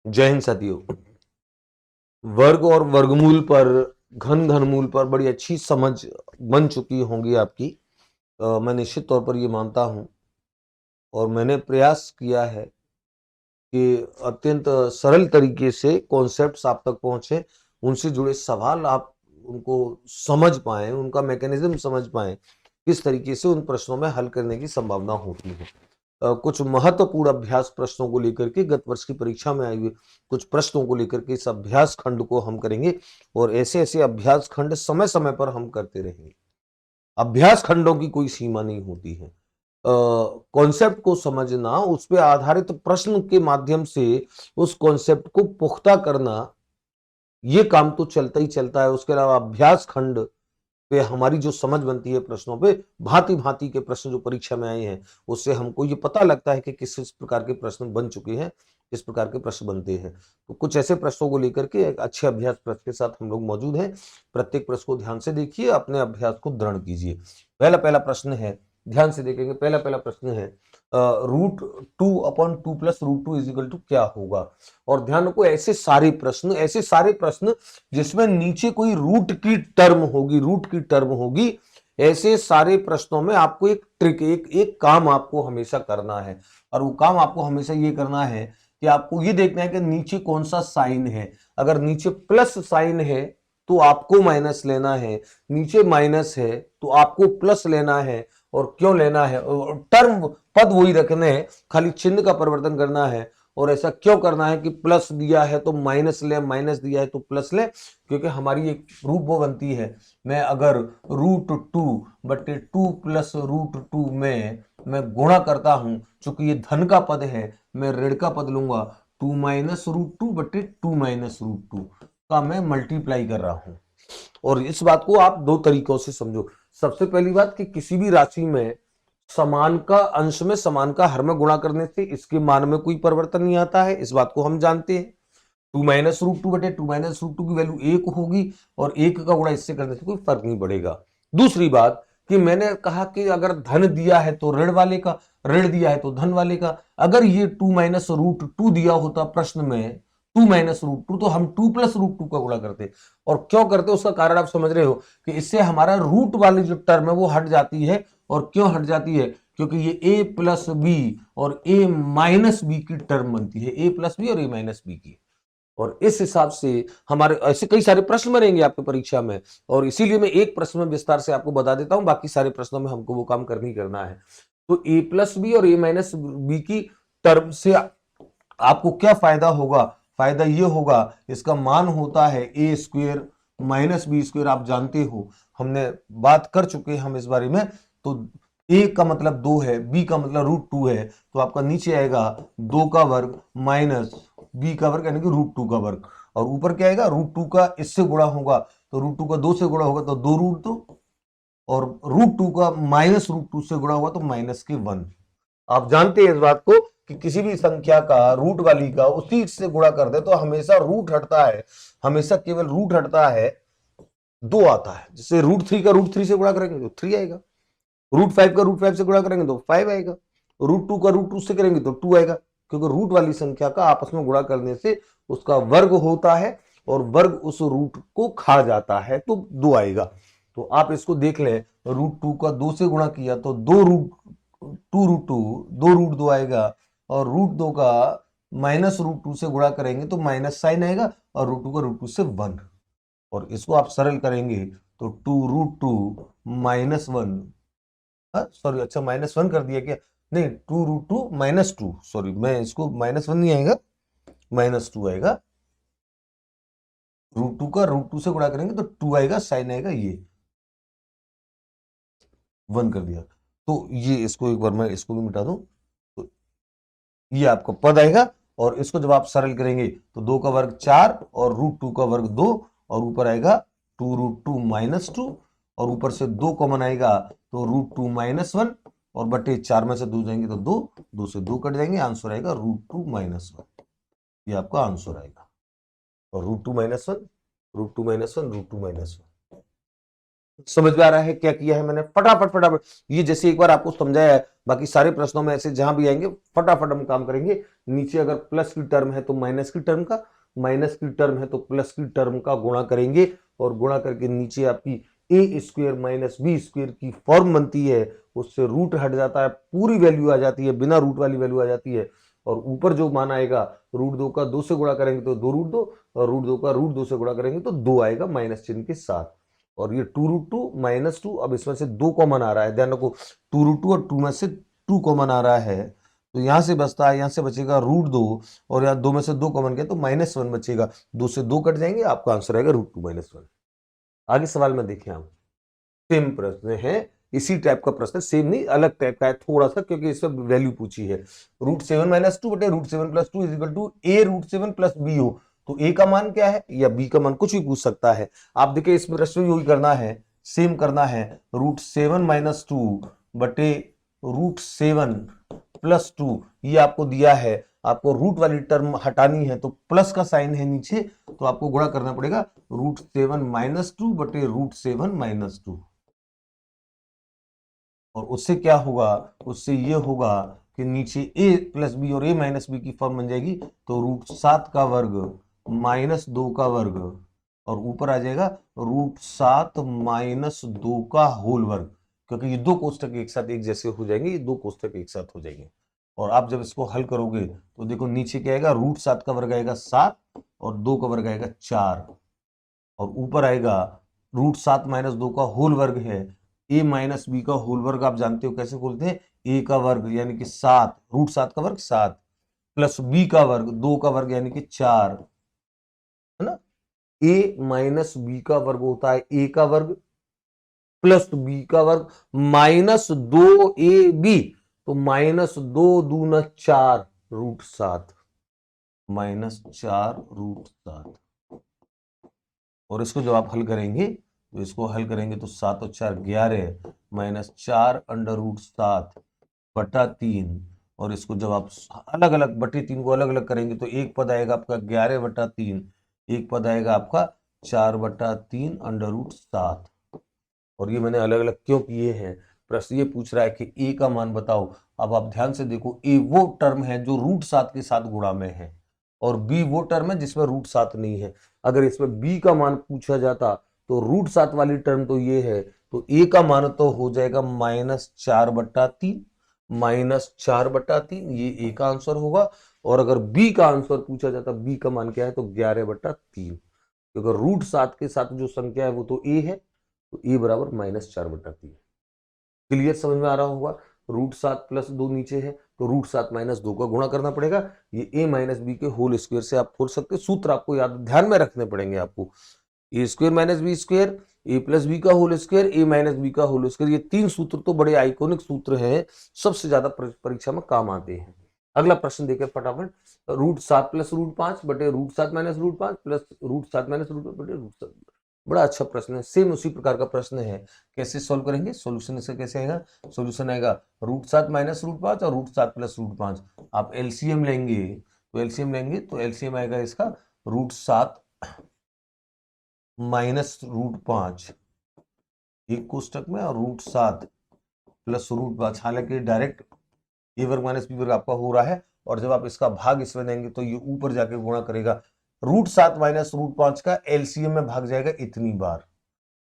जय हिंद साथियों। वर्ग और वर्गमूल पर, घन घनमूल पर बड़ी अच्छी समझ बन चुकी होंगी आपकी। मैं निश्चित तौर पर ये मानता हूं और मैंने प्रयास किया है कि अत्यंत सरल तरीके से कॉन्सेप्ट्स आप तक पहुंचे, उनसे जुड़े सवाल आप उनको समझ पाएं, उनका मैकेनिज्म समझ पाएं, किस तरीके से उन प्रश्नों में हल करने की संभावना होती है। कुछ महत्वपूर्ण अभ्यास प्रश्नों को लेकर के गत वर्ष की परीक्षा में आए हुए कुछ प्रश्नों को लेकर के इस अभ्यास खंड को हम करेंगे और ऐसे ऐसे अभ्यास खंड समय समय पर हम करते रहेंगे। अभ्यास खंडों की कोई सीमा नहीं होती है। कॉन्सेप्ट को समझना, उस पर आधारित प्रश्न के माध्यम से उस कॉन्सेप्ट को पुख्ता करना, ये काम तो चलता ही चलता है। उसके अलावा अभ्यास खंड पे हमारी जो समझ बनती है प्रश्नों पे, भांति भांति के प्रश्न जो परीक्षा में आए हैं, उससे हमको ये पता लगता है कि किस किस प्रकार के प्रश्न बन चुके हैं, किस प्रकार के प्रश्न बनते हैं। तो कुछ ऐसे प्रश्नों को लेकर के एक अच्छे अभ्यास प्रश्न के साथ हम लोग मौजूद हैं। प्रत्येक प्रश्न को ध्यान से देखिए, अपने अभ्यास को दृढ़ कीजिए। पहला पहला प्रश्न है, ध्यान से देखेंगे। पहला पहला प्रश्न है, √2/2 + √2 = क्या होगा। और ध्यान रखो, ऐसे सारे प्रश्न जिसमें नीचे कोई रूट की टर्म होगी, ऐसे सारे प्रश्नों में आपको एक ट्रिक, एक काम आपको हमेशा करना है। और वो काम आपको हमेशा ये करना है कि आपको ये देखना है कि नीचे कौन सा साइन है। अगर नीचे प्लस साइन है तो आपको माइनस लेना है, नीचे माइनस है तो आपको प्लस लेना है। और क्यों लेना है? टर्म, पद वही रखने हैं, खाली चिन्ह का परिवर्तन करना है। और ऐसा क्यों करना है कि प्लस दिया है तो माइनस ले, माइनस दिया है तो प्लस ले? क्योंकि हमारी एक रूप वो बनती है, मैं अगर √2/2 + √2 में मैं गुणा करता हूं, चूंकि ये धन का पद है, मैं ऋण का पद लूंगा, 2 - √2/2 - √2 का मैं मल्टीप्लाई कर रहा हूं। और इस बात को आप दो तरीकों से समझो। सबसे पहली बात कि किसी भी राशि में समान का अंश में समान का हर में गुणा करने से इसके मान में कोई परिवर्तन नहीं आता है, इस बात को हम जानते हैं। 2 - √2/2 - √2 की वैल्यू 1 होगी और 1 का गुणा इससे करने से कोई फर्क नहीं पड़ेगा। दूसरी बात कि मैंने कहा कि अगर धन दिया है तो ऋण वाले का, ऋण दिया है तो धन वाले का। अगर ये 2 - √2 दिया होता प्रश्न में, 2 - √2, तो हम 2 + √2 का गुणा करते। और क्यों करते, उसका कारण आप समझ रहे हो कि इससे हमारा रूट वाली जो टर्म है वो हट जाती है। और क्यों हट जाती है? क्योंकि ये a + b और a - b की टर्म बनती है, a + b और a - b की। और इस हिसाब से हमारे ऐसे कई सारे प्रश्न बनेंगे आपकी परीक्षा में, और इसीलिए मैं एक प्रश्न में विस्तार से आपको बता देता हूं, बाकी सारे प्रश्नों में हमको वो काम करनी करना है। तो a + b और a - b की टर्म से आपको क्या फायदा होगा? फायदा ये होगा, इसका मान होता है a² - b²। आप जानते हो, हमने बात कर चुके हैं हम इस बारे में। तो a का मतलब 2 है, b का मतलब √2 है, तो आपका नीचे आएगा 2 का वर्ग माइनस b का वर्ग, यानी कि √2 का वर्ग। और ऊपर क्या आएगा? √2 का इससे गुणा होगा तो √2 का 2 से गुणा होगा तो 2√2, और √2 का -√2 से गुणा होगा तो -1। आप जानते हैं इस बात को कि किसी भी संख्या का रूट वाली का उसी से गुणा कर दे तो हमेशा रूट हटता है, हमेशा केवल रूट हटता है, 2 आता है। जैसे √3 का √3 से गुणा करेंगे तो 3 आएगा, √5 का √5 से गुणा करेंगे तो 5 आएगा, √2 का √2 से करेंगे तो 2 आएगा। क्योंकि रूट वाली संख्या का आपस में गुणा करने से उसका वर्ग होता है और वर्ग उस रूट को खा जाता है, तो 2 आएगा। तो आप इसको देख लें, √2 का 2 से गुणा किया तो 2√2 आएगा, और √2 का -√2 से गुणा करेंगे तो माइनस साइन आएगा, और √2 का √2 से 1। और इसको आप सरल करेंगे तो 2√2 -1, सॉरी, अच्छा -1 कर दिया क्या? नहीं, 2√2 -2, सॉरी, मैं इसको -1 नहीं आएगा, -2 आएगा। √2 का √2 से गुणा करेंगे तो 2 आएगा, साइन आएगा, ये 1 कर दिया। तो ये इसको एक बार मैं इसको भी मिटा दूं तो ये आपका पद आएगा। और इसको जब आप सरल करेंगे तो 2 का वर्ग 4 और √2 का वर्ग 2, और ऊपर आएगा 2√2 -2, और ऊपर से 2 कॉमन आएगा तो √2 -1, और बटे 4 में से 2 जाएंगे तो 2, 2 से 2 कट जाएंगे, आंसर आएगा √2 -1। ये आपका आंसर आएगा। और √2 -1, √2 -1, √2 -1। समझ में आ रहा है क्या किया है मैंने? फटाफट फटाफट, ये जैसे एक बार आपको समझाया है, बाकी सारे प्रश्नों में ऐसे जहां भी आएंगे फटाफट हम काम करेंगे। नीचे अगर प्लस की टर्म है तो माइनस की टर्म का, माइनस की टर्म है तो प्लस की टर्म का गुणा करेंगे, और गुणा करके नीचे आपकी ए स्क्वेयर माइनस बी स्क्वेयर की फॉर्म बनती है, उससे रूट हट जाता है, पूरी वैल्यू आ जाती है, बिना रूट वाली वैल्यू आ जाती है। और ऊपर जो मान आएगा रूट 2 का 2 से गुणा करेंगे तो 2 रूट 2, और रूट 2 का रूट 2 से गुणा करेंगे तो 2 आएगा माइनस चिन्ह के साथ। और ये 2 रूट 2 माइनस 2, अब इसमें से 2 कॉमन आ रहा है, ध्यान रखो 2 रूट 2 और 2 में से 2 कॉमन आ रहा है, तो यहां से बचता है, यहां से बचेगा रूट 2, और यहाँ 2 में से 2 कॉमन किया तो माइनस 1 बचेगा, 2 से 2 कट जाएंगे, आपका आंसर आएगा रूट 2 माइनस 1। आगे सवाल में देखिए हम, सेम प्रश्न है, इसी टाइप का प्रश्न, सेम नहीं अलग टाइप का है थोड़ा सा, क्योंकि इसमें वैल्यू पूछी है। रूट 7 माइनस 2 बटे root 7 plus 2 is equal to A root 7 plus B हो, तो ए का मान क्या है या बी का मान, कुछ भी पूछ सकता है। आप देखिए इस प्रश्न में यही करना है, सेम करना है, रूट 7 माइनस 2 बटे रूट 7 प्लस 2, ये आपको दिया है, आपको रूट वाली टर्म हटानी है तो प्लस का साइन है नीचे, तो आपको गुणा करना पड़ेगा रूट 7 माइनस 2 बटे रूट 7 माइनस 2, और उससे क्या होगा, उससे ये होगा कि नीचे a प्लस बी और a माइनस बी की फॉर्म बन जाएगी, तो रूट 7 का वर्ग माइनस 2 का वर्ग, और ऊपर आ जाएगा रूट 7 माइनस 2 का होल वर्ग, क्योंकि ये दो कोष्टक एक साथ एक जैसे हो जाएंगे, ये दो कोष्टक एक साथ हो जाएंगे। और आप जब इसको हल करोगे तो देखो नीचे क्या आएगा, रूट 7 का वर्ग आएगा 7, और 2 का वर्ग आएगा 4, और ऊपर आएगा रूट 7 माइनस 2 का होल वर्ग है, ए माइनस बी का होल वर्ग आप जानते हो कैसे बोलते हैं, ए का वर्ग यानी कि 7, रूट 7 का वर्ग 7, प्लस बी का वर्ग 2 का वर्ग यानी कि 4, है ना। ए माइनस बी का वर्ग होता है ए का वर्ग प्लस बी का वर्ग माइनस 2ab, तो माइनस 2 दूना 4 रूट 7, माइनस 4 रूट 7, और इसको जब आप हल करेंगे तो इसको हल करेंगे तो 7 और 4 11 माइनस 4 अंडर रूट 7 बटा 3, और इसको जब आप अलग अलग बटे 3 को अलग अलग करेंगे तो एक पद आएगा आपका 11 बटा 3, एक पद आएगा आपका 4 बटा 3 अंडर रूट 7। और ये मैंने अलग अलग क्यों किए हैं, प्रश्न ये पूछ रहा है कि ए का मान बताओ। अब आप ध्यान से देखो, ए वो टर्म है जो रूट 7 के साथ गुणा में है, और बी वो टर्म है जिसमें रूट 7 नहीं है। अगर इसमें बी का मान पूछा जाता तो रूट 7 वाली टर्म तो ये है, तो ए का मान तो हो जाएगा माइनस 4 बटा 3, माइनस 4 बटा 3, ये ए का आंसर होगा। और अगर बी का आंसर पूछा जाता, बी का मान क्या है, तो 11 बटा 3, क्योंकि रूट 7 के साथ जो संख्या है वो तो ए है, तो ए बराबर माइनस 4 बटा 3। क्लियर, समझ में आ रहा होगा। रूट 7 प्लस 2 नीचे है, तो रूट 7 माइनस 2 का गुणा करना पड़ेगा, ये ए माइनस बी के होल स्क्वायर से आप खोल सकते, सूत्र आपको याद ध्यान में रखने पड़ेंगे आपको, ए स्क्वायर माइनस बी स्क्वायर, ए प्लस बी का होल स्क्वायर, ए माइनस बी का होल स्क्वायर, ये तीन सूत्र तो बड़े आइकॉनिक सूत्र हैं, सबसे ज्यादा परीक्षा में काम आते हैं। अगला प्रश्न देखें फटाफट, रूट 7 प्लस रूट 5 बटे root 7 minus root 5 plus root 7 minus root बटे रूट 7। बड़ा अच्छा प्रश्न है, सेम उसी प्रकार का प्रश्न है। कैसे सॉल्व करेंगे, सॉल्यूशन इसका कैसे आएगा, सॉल्यूशन आएगा रूट 7 माइनस रूट 5 और रूट 7 प्लस रूट 5, आप एलसीएम लेंगे, तो एलसीएम लेंगे तो एलसीएम आएगा इसका रूट 7 माइनस रूट 5 एक कोष्टक में, और रूट 7 प्लस रूट 5, हालांकि डायरेक्ट ए वर्ग माइनस बी वर्ग आपका हो रहा है, और जब आप इसका भाग इसमें देंगे तो ये ऊपर जाके गुणा करेगा, रूट 7 माइनस रूट 5 का एलसीएम में भाग जाएगा इतनी बार,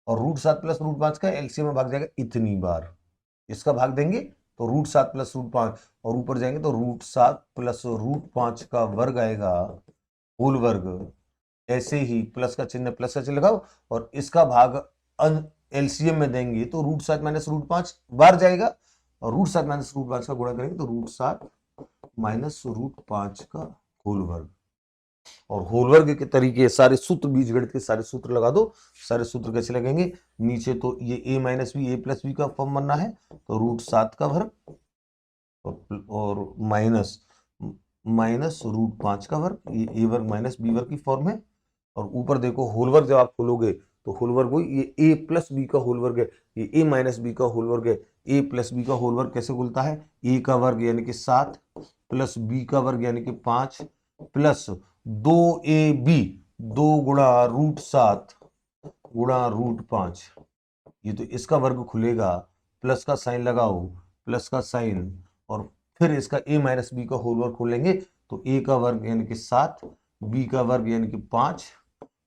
और रूट 7 प्लस रूट 5 का एलसीएम में भाग जाएगा इतनी बार, इसका भाग देंगे तो रूट 7 प्लस रूट 5, और ऊपर जाएंगे तो रूट 7 प्लस रूट 5 का वर्ग आएगा होल वर्ग, ऐसे ही प्लस का चिन्ह प्लस का चिन्ह लगाओ, और इसका भाग एलसीएम में देंगे तो रूट 7 माइनस रूट 5 बार जाएगा, और रूट 7 माइनस रूट 5 का गुणा करेंगे तो रूट 7 माइनस रूट 5 का होल वर्ग, और होल वर्ग के तरीके सारे सूत्र, बीजगणित के सारे सूत्र लगा दो। सारे सूत्र कैसे लगेंगे, नीचे तो ये ए minus B A plus B का फॉर्म बनना है, तो रूट 7 का वर्ग और माइनस माइनस रूट 5 का वर्ग, ये ए वर्ग माइनस बी वर्ग की फॉर्म है। और ऊपर देखो होल वर्ग जब आप खोलोगे तो होल वर्ग वही, ये ए प्लस बी का होल वर्ग है, ये ए माइनस बी का होल वर्ग है। ए प्लस बी का होल वर्ग कैसे खुलता है, ए का वर्ग यानी कि 7 प्लस बी का वर्ग यानी कि 5 प्लस 2ab, 2 गुणा रूट 7 गुणा रूट 5, ये तो इसका वर्ग खुलेगा, प्लस का साइन लगाओ, प्लस का साइन और फिर इसका a माइनस बी का होल वर्ग खोलेंगे तो a का वर्ग यानी कि 7, b का वर्ग यानी कि 5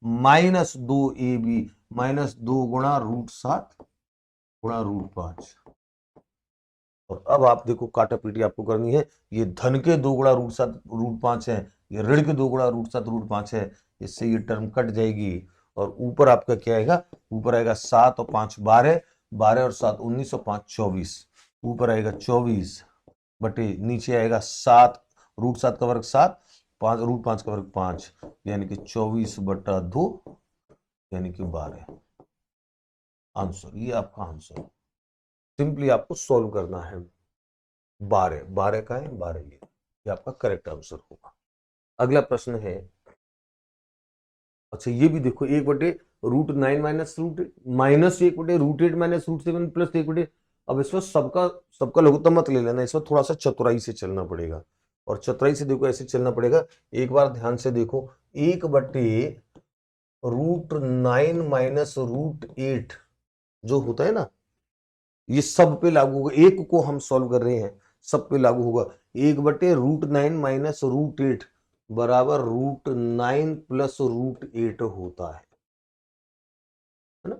माइनस 2ab माइनस 2 गुणा √7 गुणा √5। और अब आप देखो काटापीटी आपको करनी है। ये धन के 2 गुणा √7 √5 है, ये ऋण के 2 गुणा √7 √5 है। इससे ये टर्म कट जाएगी और ऊपर आपका क्या आएगा, ऊपर आएगा 7 और 5 12, 12 और 7 19 और 5 24, ऊपर आएगा 24 बटे नीचे आएगा 7, √7 का वर्ग 7, 5 √5 का वर्ग 5, यानी कि 24/2 यानी कि 12 आंसर। ये आपका आंसर, सिंपली आपको सॉल्व करना है। 12 12 का है 12, ये आपका करेक्ट आंसर होगा। अगला प्रश्न है, अच्छा ये भी देखो, 1/√9 माइनस √8 माइनस √7 प्लस 1/, अब इसमें सबका सबका लघुत्तम मत ले लेना, इसमें थोड़ा सा चतुराई से चलना पड़ेगा। और चतुराई से देखो ऐसे चलना पड़ेगा, एक बार ध्यान से देखो, 1/√9 माइनस √8 जो होता है ना, ये सब पे लागू होगा। एक को हम सॉल्व कर रहे हैं, सब पे लागू होगा। 1/√9 माइनस √8 बराबर √9 प्लस √8 होता है ना।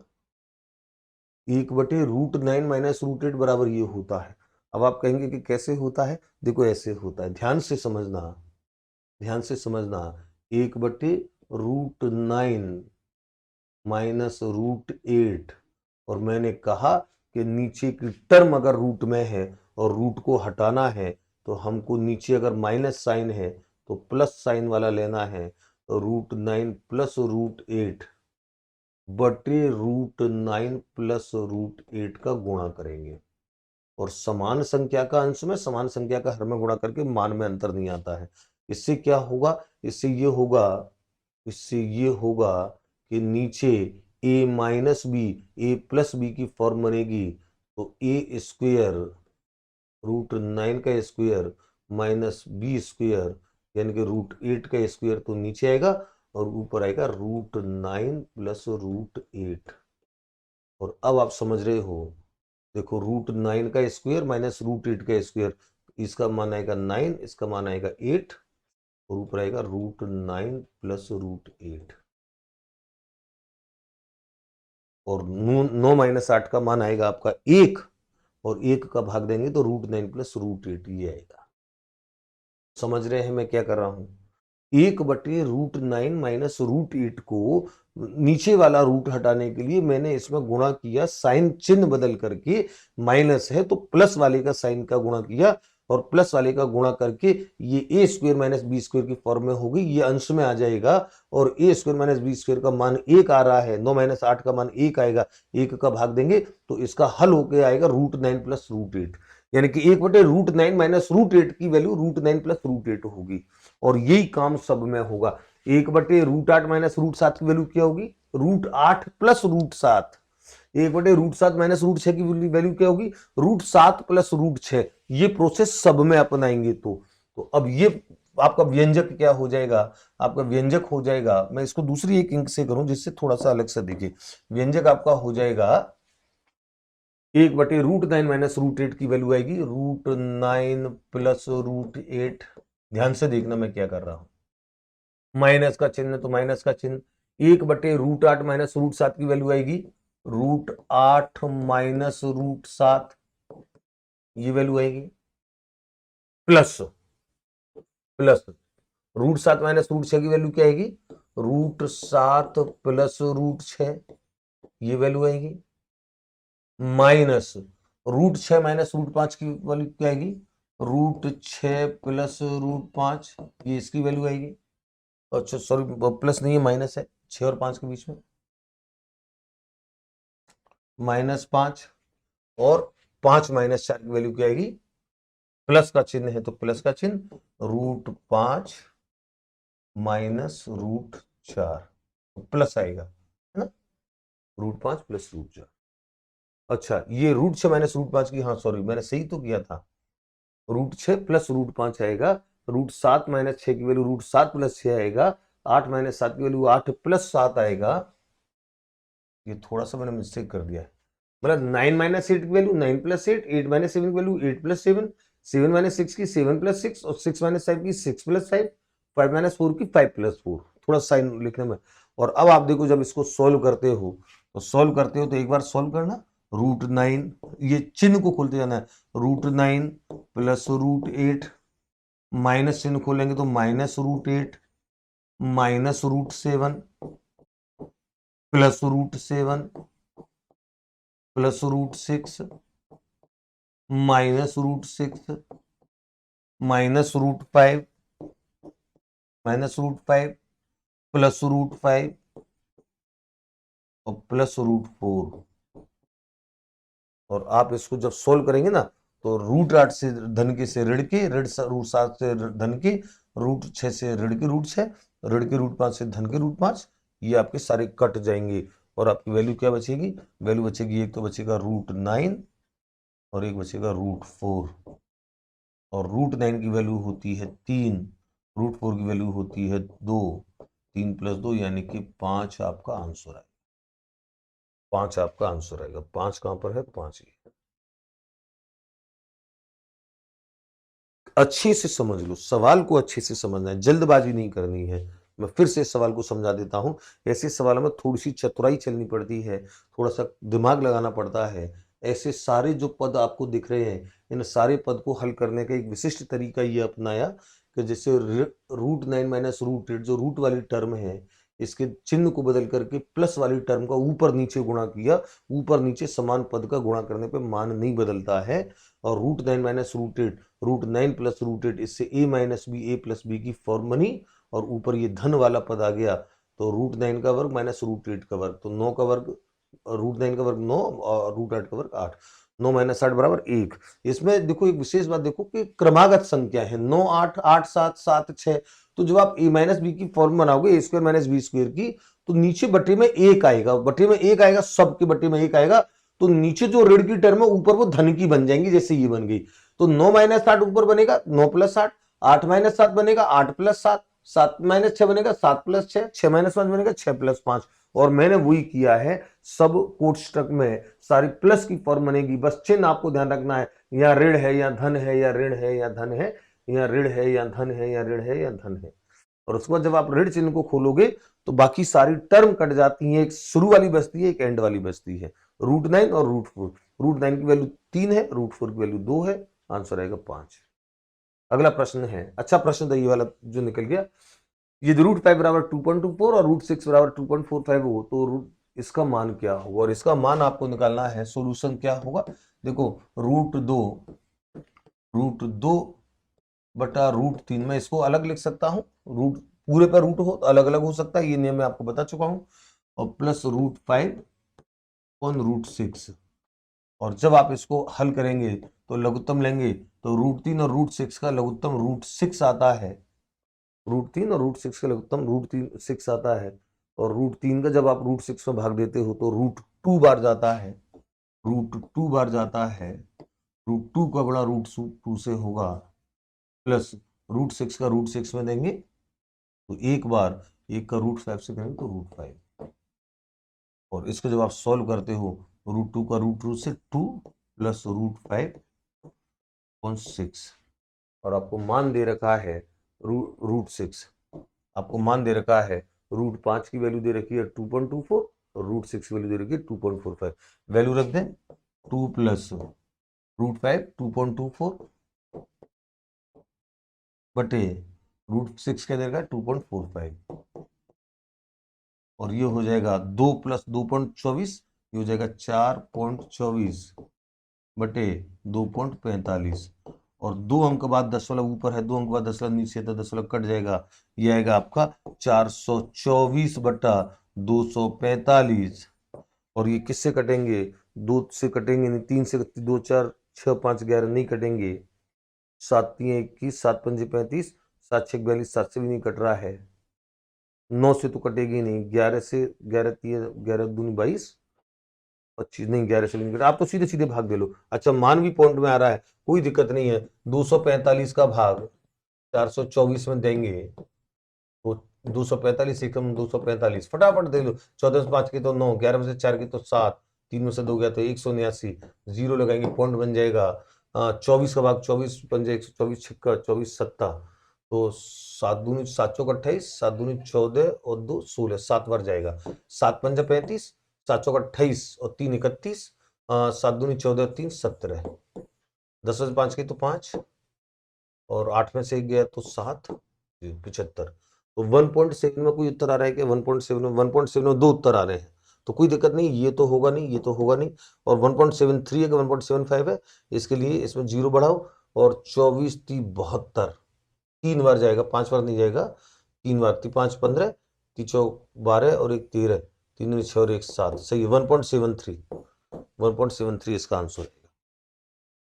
1/√9 माइनस √8 बराबर ये होता है। अब आप कहेंगे कि कैसे होता है, देखो ऐसे होता है, ध्यान से समझना, ध्यान से समझना। 1/√9 माइनस √8 और मैंने कहा कि नीचे की टर्म अगर रूट में है और रूट को हटाना है तो हमको नीचे अगर माइनस साइन है तो प्लस साइन वाला लेना है। √9 प्लस √8 बटे √9 प्लस √8 का गुणा करेंगे और समान संख्या का अंश में समान संख्या का हर में गुणा करके मान में अंतर नहीं आता है। इससे क्या होगा, इससे ये होगा, इससे ये होगा कि नीचे a minus B A plus B की फॉर्म बनेगी तो a स्क्वेयर √9 का स्क्वेयर माइनस बी स्क्वेयर यानी कि √8 का स्क्वेयर तो नीचे आएगा और ऊपर आएगा √9 प्लस √8। और अब आप समझ रहे हो, देखो √9 का स्क्वेयर माइनस √8 का स्क्वेयर, इसका मान आएगा 9, इसका मान आएगा 8 और ऊपर आएगा √9 प्लस √8 और 9 माइनस 8 का मान आएगा आपका 1 और 1 का भाग देंगे तो √9 प्लस √8 ये आएगा। समझ रहे हैं मैं क्या कर रहा हूं। 1/√9 माइनस √8 को नीचे वाला रूट हटाने के लिए मैंने इसमें गुणा किया, साइन चिन्ह बदल करके, माइनस है तो प्लस वाले का साइन का गुणा किया और प्लस वाले का गुणा करके ये a square minus B square की फॉर्म में होगी, ये अंश में आ जाएगा और a square minus B square का मान 1 आ रहा है, 9 माइनस 8 का मान 1 आएगा, 1 का भाग देंगे तो इसका हल होके आएगा √9 प्लस √8 यानी कि 1/√9 माइनस √8 की वैल्यू √9 प्लस √8 होगी और यही काम सब में होगा। 1/√8 माइनस √7 की वैल्यू क्या होगी, √8 प्लस √7। 1/√7 माइनस √6 की वैल्यू क्या होगी, √7 प्लस √6। ये प्रोसेस सब में अपनाएंगे तो अब ये आपका व्यंजक क्या हो जाएगा, आपका व्यंजक हो जाएगा, मैं इसको दूसरी एक इंक से करूं जिससे थोड़ा सा अलग से दिखे। व्यंजक आपका हो जाएगा 1/√9 माइनस √8 की वैल्यू आएगी √9 प्लस √8। ध्यान से देखना मैं क्या कर रहा हूं, माइनस का चिन्ह तो माइनस का चिन्ह, 1/√8 माइनस √7 की वैल्यू आएगी √8 माइनस √7, ये वैल्यू आएगी प्लस प्लस √7 माइनस √6 की वैल्यू क्या आएगी, √7 प्लस √6, ये वैल्यू आएगी माइनस √6 माइनस √5 की वैल्यू क्या आएगी, √6 प्लस √5, ये इसकी वैल्यू आएगी। अच्छा सॉरी प्लस नहीं है, माइनस है, 6 और 5 के बीच में -5 और 5 माइनस 4 की वैल्यू क्या आएगी, प्लस का चिन्ह है तो प्लस का चिन्ह, √5 माइनस √4 प्लस आएगा है ना, √5 प्लस √4। अच्छा ये √6 माइनस √5 की, हाँ सॉरी मैंने सही तो किया था, √6 प्लस √5 आएगा, √7 माइनस 6 की वैल्यू √7 प्लस 6 आएगा, 8 माइनस 7 की वैल्यू 8 प्लस 7 आएगा। ये थोड़ा सा मैंने मिस्टेक कर दिया है, मतलब 9 माइनस 8 की वैल्यू 9 प्लस 8, 8 माइनस 7 की वैल्यू 8 प्लस 7, 7 माइनस 6 की 7 प्लस 6 और 6 माइनस 5 की 6 प्लस 5, 5 माइनस 4 की 5 प्लस 4, थोड़ा साइन लिखने में। और अब आप देखो जब इसको सॉल्व करते हो तो एक बार सॉल्व करना, √9, ये चिन्ह को खोलते जाना है, √9 प्लस √8, माइनस चिन्ह खोलेंगे तो minus √8 minus √7 plus √7 plus √6 minus √6 minus √5 minus √5 plus √5 और प्लस √4। और आप इसको जब सोल्व करेंगे ना तो √8 से धन के से ऋण के, √7 से धन के, √6 से ऋण के √6, ऋण के √5 से धन के √5, ये आपके सारे कट जाएंगे और आपकी वैल्यू क्या बचेगी? वैल्यू बचेगी, एक तो बचेगा √9 और एक बचेगा √4। और √9 की वैल्यू होती है 3, √4 की वैल्यू होती है 2, 3 प्लस 2 यानी कि 5 आपका आंसर आएगा। 5 आपका आंसर आएगा। 5 कहां पर है? 5 ही। अच्छे से समझ लो, सवाल को अच्छे से समझना है, जल्दबाजी नहीं करनी है। मैं फिर से सवाल को समझा देता हूं। ऐसे सवालों में थोड़ी सी चतुराई चलनी पड़ती है, थोड़ा सा दिमाग लगाना पड़ता है। ऐसे सारे जो पद आपको दिख रहे हैं, इन सारे पद को हल करने का एक विशिष्ट तरीका ये अपनाया कि जैसे √9 माइनस √8 जो रूट वाली टर्म है, इसके चिन्ह को बदल करके प्लस वाली टर्म का ऊपर नीचे गुणा किया। ऊपर नीचे समान पद का गुणा करने पे मान नहीं बदलता है। और √9 माइनस √8, √9 प्लस √8, इससे a minus B, A plus B की फॉर्म बनी। और ऊपर ये धन वाला पद आ गया, तो √9 का वर्ग माइनस √8 का वर्ग, तो 9 का वर्ग, √9 का वर्ग 9 और √8 का वर्ग 8, 9 माइनस 8 बराबर 1। इसमें देखो एक विशेष बात देखो कि क्रमागत संख्या है, 9 8 8 7 7 6। तो जब आप a माइनस बी की फॉर्म बनाओगे, a square minus B square की, तो नीचे बट्टे में 1 आएगा, बट्टे में 1 आएगा, सबके बट्टे में 1 आएगा। तो नीचे जो ऋण की टर्म है ऊपर वो धन की बन जाएंगी, जैसे ये बन गई। तो 9 माइनस 8 ऊपर बनेगा 9 प्लस 8, 8 माइनस 7 बनेगा 8 प्लस 7, 7 माइनस 6 बनेगा 7 प्लस 6, 6 माइनस 5 बनेगा 6 प्लस 5। और मैंने वही किया है, सब कोष्टक में सारी प्लस की फॉर्म बनेगी, बस चिन्ह आपको ध्यान रखना है, या ऋण है या धन है, या ऋण है या धन है, या ऋण है या धन है, या ऋण है या धन है। और उसके बाद जब आप ऋण चिन्ह को खोलोगे तो बाकी सारी टर्म कट जाती हैं, एक शुरू वाली बचती है, एक एंड वाली बचती है, √9 और √4। √9 की वैल्यू 3 है, √4 की वैल्यू 2 है, आंसर आएगा 5। अगला प्रश्न है, अच्छा प्रश्न था ये वाला जो निकल गया। ये √5 बराबर 2.24 और √6 बराबर 2.45 हो तो इसका मान क्या होगा? और इसका मान आपको निकालना है, सोल्यूशन क्या होगा? देखो, √2 बटा √3, मैं इसको अलग लिख सकता हूँ, रूट पूरे पर रूट हो तो अलग अलग हो सकता है, ये नियम मैं आपको बता चुका हूँ। और प्लस √5 ऑन √6। और जब आप इसको हल करेंगे तो लघुत्तम लेंगे तो √3 और √6 का लघुत्तम √6 आता है, √3 और √6 का लघुत्तम √6 आता है। और √3 का जब आप √6 में भाग देते हो तो √2 बार जाता है, √2 बार जाता है, √2 का बड़ा √2 से होगा, प्लस √6 का √6 में देंगे तो एक बार, एक का √5 से करेंगे तो √5। और इसको जब आप सॉल्व करते हो, √2 का √2 से 2 प्लस √5/6। और आपको मान दे रखा है √6, आपको मान दे रखा है √5 की वैल्यू दे रखी है 2.24 और √6 की वैल्यू दे रखी है 2.45। वैल्यू रख दें, 2 प्लस √5 2.24 बटे √6 क्या देगा 2.45। और ये हो जाएगा 2 प्लस 2.24, ये हो जाएगा 4.24 बटे 2.45। और 2 अंक बाद दशमलव ऊपर है, 2 अंक बाद दशमलव नीचे है, तो दशमलव कट जाएगा, ये आएगा आपका 424 बटा 245। और ये किससे कटेंगे? 2 से कटेंगे नहीं, 3 से, 2 4 6 5 11 नहीं कटेंगे, 7 3 21, 7 5 35, 7 6 42, 7 से भी नहीं कट रहा है, 9 से तो कटेगी नहीं, 11 से, 11 3 11 दूनी 22, 25 नहीं, 11 से भी नहीं कटा। आप तो सीधे सीधे भाग दे लो। अच्छा, मान भी पॉइंट में आ रहा है, कोई दिक्कत नहीं है। 245 का भाग 424 में देंगे तो 245 एकम 245, फटाफट दे लो। 14 से 5 की तो 9, 11 में से 4 की तो 7, 3 में से 2 गया तो 179, 0 लगाएंगे, पॉइंट बन जाएगा 24 का भाग 24 पंजे 124, छक्का 24 सत्ता, तो 7 दूनी 7 चौक 28, 7 दूनी 14 और 2 16, 7 बार जाएगा, 7 पंजा 35, 7 चौक 28 और 3 31, 7 दूनी 14 और 3 17, 10 में से 5 की तो 5 और 8 में से 1 गया तो 7, 75। तो 1.7 में कोई उत्तर आ रहा है क्या? 1.7 में 1.7 में 2 उत्तर आ रहे हैं, तो कोई दिक्कत नहीं, ये तो होगा नहीं, ये तो होगा नहीं। और 1.73 है कि 1.75 है, इसके लिए इसमें 0 बढ़ाओ और 24 3 72, 3 बार जाएगा, 5 बार नहीं जाएगा, 3 बार, 5 15, 3 चौक 12 और 1 13, 3 6 और 1 7, सही है 1.73 इसका आंसर है।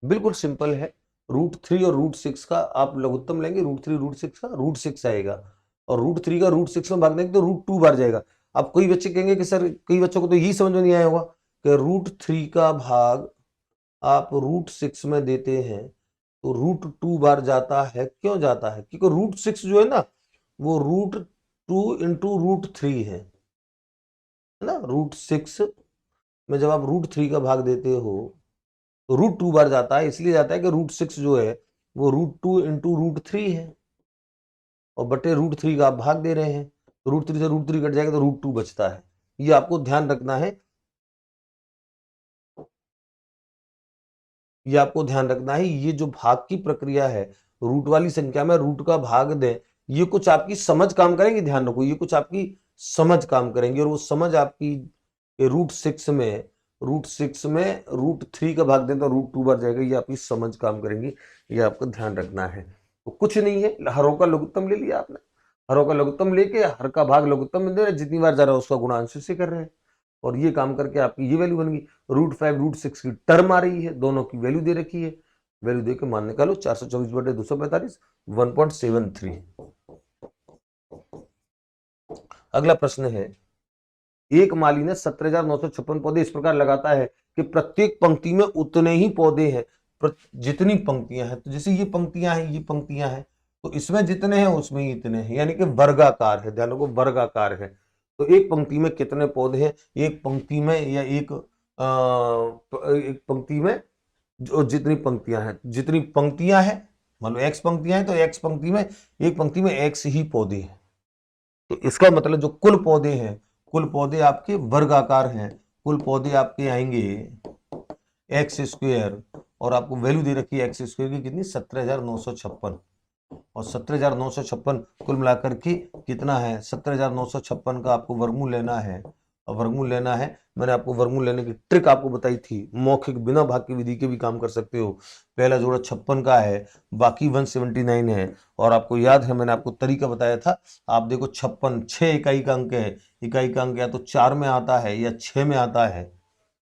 बिल्कुल सिंपल है। √3 और √6 का आप लघुत्तम लेंगे, √3 √6 का √6 आएगा, और √3 का √6 में भाग देंगे तो √2 बार जाएगा। अब कोई बच्चे कहेंगे कि सर, कई बच्चों को तो यही समझ में नहीं आया होगा कि √3 का भाग आप √6 में देते हैं तो √2 बार जाता है। क्यों जाता है? क्योंकि √6 जो है ना, वो √2 इंटू √3 है ना। √6 में जब आप √3 का भाग देते हो तो √2 बार जाता है, इसलिए जाता है कि √6 जो है वो √2 इंटू √3 है, और बटे √3 का आप भाग दे रहे हैं, तो √3 से √3 कट जाएगा तो √2 बचता है। ये आपको ध्यान रखना है, ये आपको ध्यान रखना है। ये जो भाग की प्रक्रिया है, रूट वाली संख्या में रूट का भाग दें, ये कुछ आपकी समझ काम करेंगे, ध्यान रखो, ये कुछ आपकी समझ काम करेंगे, और वो समझ आपकी √6 में √3 का भाग दें तो √2 बार जाएगा, ये आपकी समझ काम करेंगी, ये आपको ध्यान रखना है। तो कुछ नहीं है, हरों का लघुत्तम ले लिया आपने, हरों का लघुत्तम लेके हर का भाग लघुत्तम में दे रहे, जितनी बार जा रहा है उसका गुणा अंश से कर रहे हैं, और ये काम करके आपकी ये वैल्यू बन गई। √5 √6 की टर्म आ रही है, दोनों की वैल्यू दे रखी है, वैल्यू दे के मान निकालो, 424/245 1.73। अगला प्रश्न है, एक माली ने 17,956 पौधे इस प्रकार लगाता है कि प्रत्येक पंक्ति में उतने ही पौधे हैं जितनी पंक्तियां हैं। तो जैसे ये पंक्तियां हैं, ये पंक्तियां हैं, तो इसमें जितने हैं उसमें ही इतने हैं, यानी कि वर्गाकार है, ध्यान रखो वर्गाकार है। तो एक पंक्ति में कितने पौधे हैं? एक पंक्ति में या एक पंक्ति में जो जितनी पंक्तियां हैं, मान लो x पंक्तियां हैं, तो x पंक्ति में, एक पंक्ति में x ही पौधे हैं। तो इसका मतलब जो कुल पौधे हैं, कुल पौधे आपके वर्गाकार हैं, कुल पौधे आपके आएंगे x², और आपको वैल्यू दे रखी है x² की कितनी? 17,956, और 17,956 कुल मिलाकर के कितना है? 17,956 का आपको वर्गमूल लेना है, और वर्गमूल लेना है, मैंने आपको वर्गमूल लेने की ट्रिक आपको बताई थी, मौखिक बिना भाग की विधि के भी काम कर सकते हो। पहला जोड़ा 56 का है, बाकी 179 है, और आपको याद है मैंने आपको तरीका बताया था। आप देखो 56 6 इकाई का अंक है, इकाई का अंक या तो 4 में आता है या 6 में आता है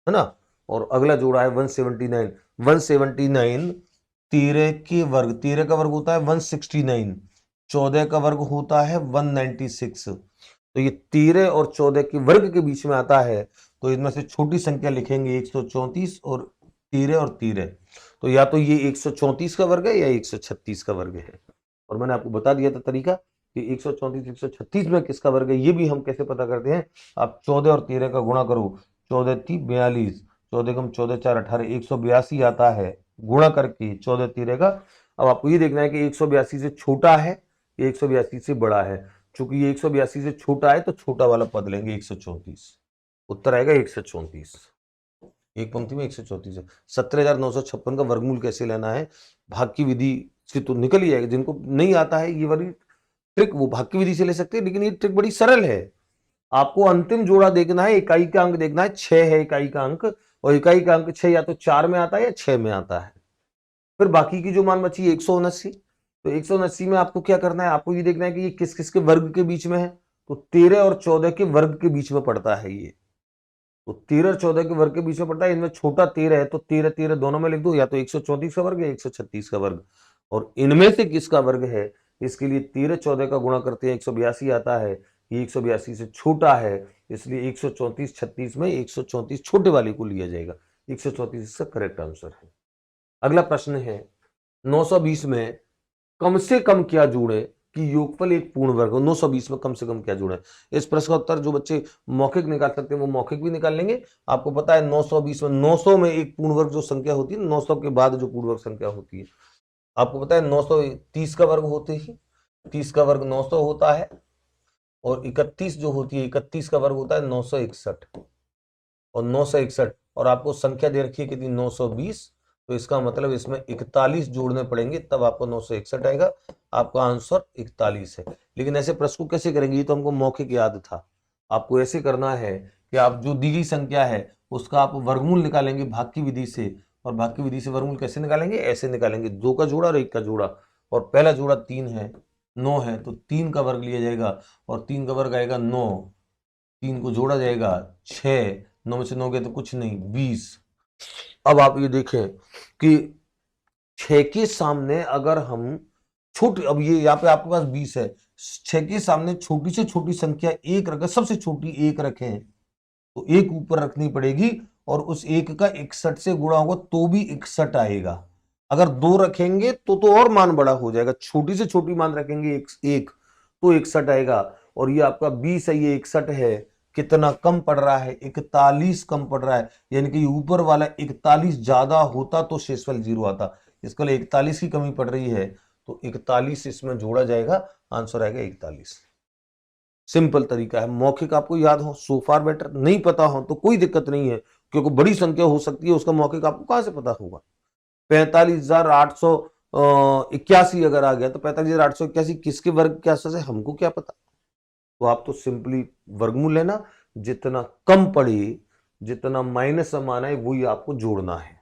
ना। और अगला जोड़ा है 179, 179 13 के वर्ग, 13 का वर्ग होता है 169, 14 का वर्ग होता है 196, तो ये 13 और 14 के वर्ग के बीच में आता है, तो इनमें से छोटी संख्या लिखेंगे 134 और 13, तो या तो ये 134 का वर्ग है या 136 का वर्ग है। और मैंने आपको बता दिया था तरीका कि 134 136 में किसका वर्ग है, ये भी हम कैसे पता करते हैं। आप 14 और 13 का गुणा करो, 14 3 42, 14 कम 14 4 18, 182 आता है, गुणा करके 14 13 का। अब आपको ये देखना है कि 182 से छोटा है या 182 से बड़ा है। चूंकि ये 182 से छोटा है तो छोटा वाला पद लेंगे 134, उत्तर आएगा 134। एक पंक्ति में 134 है। 17,956 का वर्गमूल कैसे लेना है, भाग की विधि से तो निकल ही जाएगा। जिनको नहीं आता है ये वाली ट्रिक, वो भाग की विधि से ले सकते हैं, लेकिन ये ट्रिक बड़ी सरल है। आपको अंतिम जोड़ा देखना है, इकाई का अंक देखना है, 6 है इकाई का अंक, और इकाई का अंक 6 या तो 4 में आता है या 6 में आता है। फिर बाकी की जो मान बची 179, तो 179 में आपको क्या करना है, आपको ये देखना है कि ये किस किस के वर्ग के बीच में है। तो 13 और 14 के वर्ग के बीच में पड़ता है ये, तो 13 और 14 के वर्ग के बीच में पड़ता है। इनमें छोटा 13 है, तो 13 13 दोनों में लिख दो, या तो 134 का वर्ग या 136 का वर्ग, और इनमें से किसका वर्ग है, इसके लिए 13 14 का गुणा करते हैं 182 आता है, ये 182 से छोटा है, इसलिए 134 36 में 134 छोटे वाले को लिया जाएगा, 134 इसका करेक्ट आंसर है। अगला प्रश्न है 920 में कम से कम क्या जोड़े कि योगफल एक पूर्ण वर्ग हो। 920 में कम से कम क्या जुड़ा है? इस प्रश्न का उत्तर जो बच्चे मौखिक निकाल सकते हैं वो मौखिक भी निकाल लेंगे। आपको पता है 920 में 900 में एक पूर्ण वर्ग जो संख्या होती है, 900 के बाद जो पूर्ण वर्ग संख्या होती है, आपको पता है 930 का वर्ग होते ही 30 का वर्ग 900 होता है, और 31 जो होती है 31 का वर्ग होता है 961, और 961 और आपको संख्या दे रखी है कितनी 920, तो इसका मतलब इसमें 41 जोड़ने पड़ेंगे तब आपको 961 आएगा। आपका आंसर 41 है। लेकिन ऐसे प्रश्न को कैसे करेंगे? ये तो हमको मौखिक याद था। आपको ऐसे करना है कि आप जो दी गई संख्या है उसका आप वर्गमूल निकालेंगे भाग की विधि से, और भाग की विधि से वर्गमूल कैसे निकालेंगे? ऐसे निकालेंगे, 2 का जोड़ा और 1 का जोड़ा, और पहला जोड़ा 3 है 9 है तो 3 का वर्ग लिया जाएगा, और 3 का वर्ग आएगा 9, 3 को जोड़ा जाएगा 6, 9 में से 9 गए तो कुछ नहीं 20। अब आप ये देखें कि 6 के सामने अगर हम छोटी, अब ये यहाँ पे आपके पास 20 है, 6 के सामने छोटी से छोटी संख्या 1 रखें, सबसे छोटी 1 रखें तो 1 ऊपर रखनी पड़ेगी, और उस 1 का 61 से गुणा होगा तो भी 61 आएगा। अगर 2 रखेंगे तो और मान बड़ा हो जाएगा, छोटी से छोटी मान रखेंगे 1 तो 61 आएगा, और ये आपका 20 है, ये 61 है, कितना कम पड़ रहा है? 41 कम पड़ रहा है, यानी कि ऊपर वाला 41 ज्यादा होता तो शेषफल 0 आता, इसके लिए 41 की कमी पड़ रही है तो 41 इसमें जोड़ा जाएगा, आंसर आएगा 41। सिंपल तरीका है, मौखिक आपको याद हो सो फार बेटर, नहीं पता हो तो कोई दिक्कत नहीं है, क्योंकि बड़ी संख्या हो सकती है, उसका मौखिक आपको कहां से पता होगा? 45,881 अगर आ गया तो 45,881 किसके वर्ग के आंसर से, हमको क्या पता? तो आप तो सिंपली वर्गमूल लेना, जितना कम पड़े, जितना माइनस में मान आए वही आपको जोड़ना है,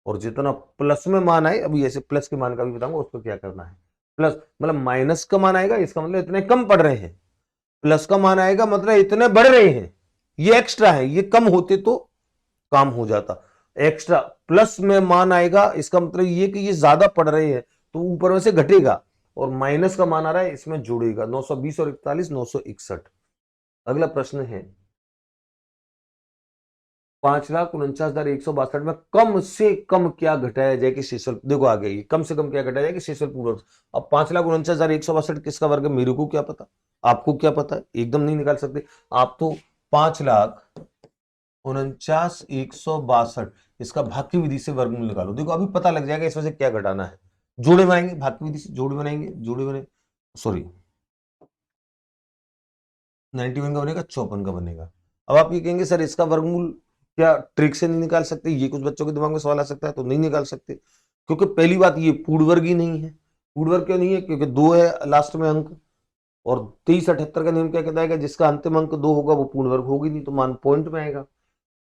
और जितना प्लस में मान आए, अभी ऐसे प्लस के मान का भी बताऊंगा उसको क्या करना है। प्लस मतलब माइनस का मान आएगा, इसका मतलब इतने कम पड़ रहे हैं, प्लस का मान आएगा मतलब इतने बढ़ रहे हैं, ये एक्स्ट्रा है, ये कम होते तो काम हो जाता। एक्स्ट्रा प्लस में मान आएगा, इसका मतलब ये कि ये ज्यादा पड़ रहे हैं तो ऊपर में से घटेगा, और माइनस का मान आ रहा है इसमें जुड़ेगा। 920 और 41 961। अगला प्रश्न है 5,49,162 में कम से कम क्या घटाया जाए कि शेषफल, देखो आ गई कम से कम क्या घटाया जाए कि शेषफल पूर्ण। अब 5,49,162 किसका वर्ग है? मेरे को क्या पता, आपको क्या पता है? एकदम नहीं निकाल सकते आप तो। 5,49,162 इसका भाग की विधि से वर्गमूल निकालो, देखो अभी पता लग जाएगा इसमें से क्या घटाना है। जोड़े बनाएंगे, भाग की विधि से जोड़े बनाएंगे, जोड़े बने, सॉरी 91 का बनेगा, 54 का बनेगा। अब आप ये कहेंगे सर इसका वर्गमूल क्या ट्रिक से नहीं निकाल सकते? ये कुछ बच्चों के दिमाग में सवाल आ सकता है, तो नहीं निकाल सकते, क्योंकि पहली बात ये पूर्ण वर्ग ही नहीं है। पूर्ण वर्ग क्यों नहीं है? क्योंकि 2 है लास्ट में अंक, और 2378 का नियम क्या कहता है कि जिसका अंतिम अंक 2 होगा वो पूर्ण वर्ग होगी नहीं, तो मान पॉइंट में आएगा।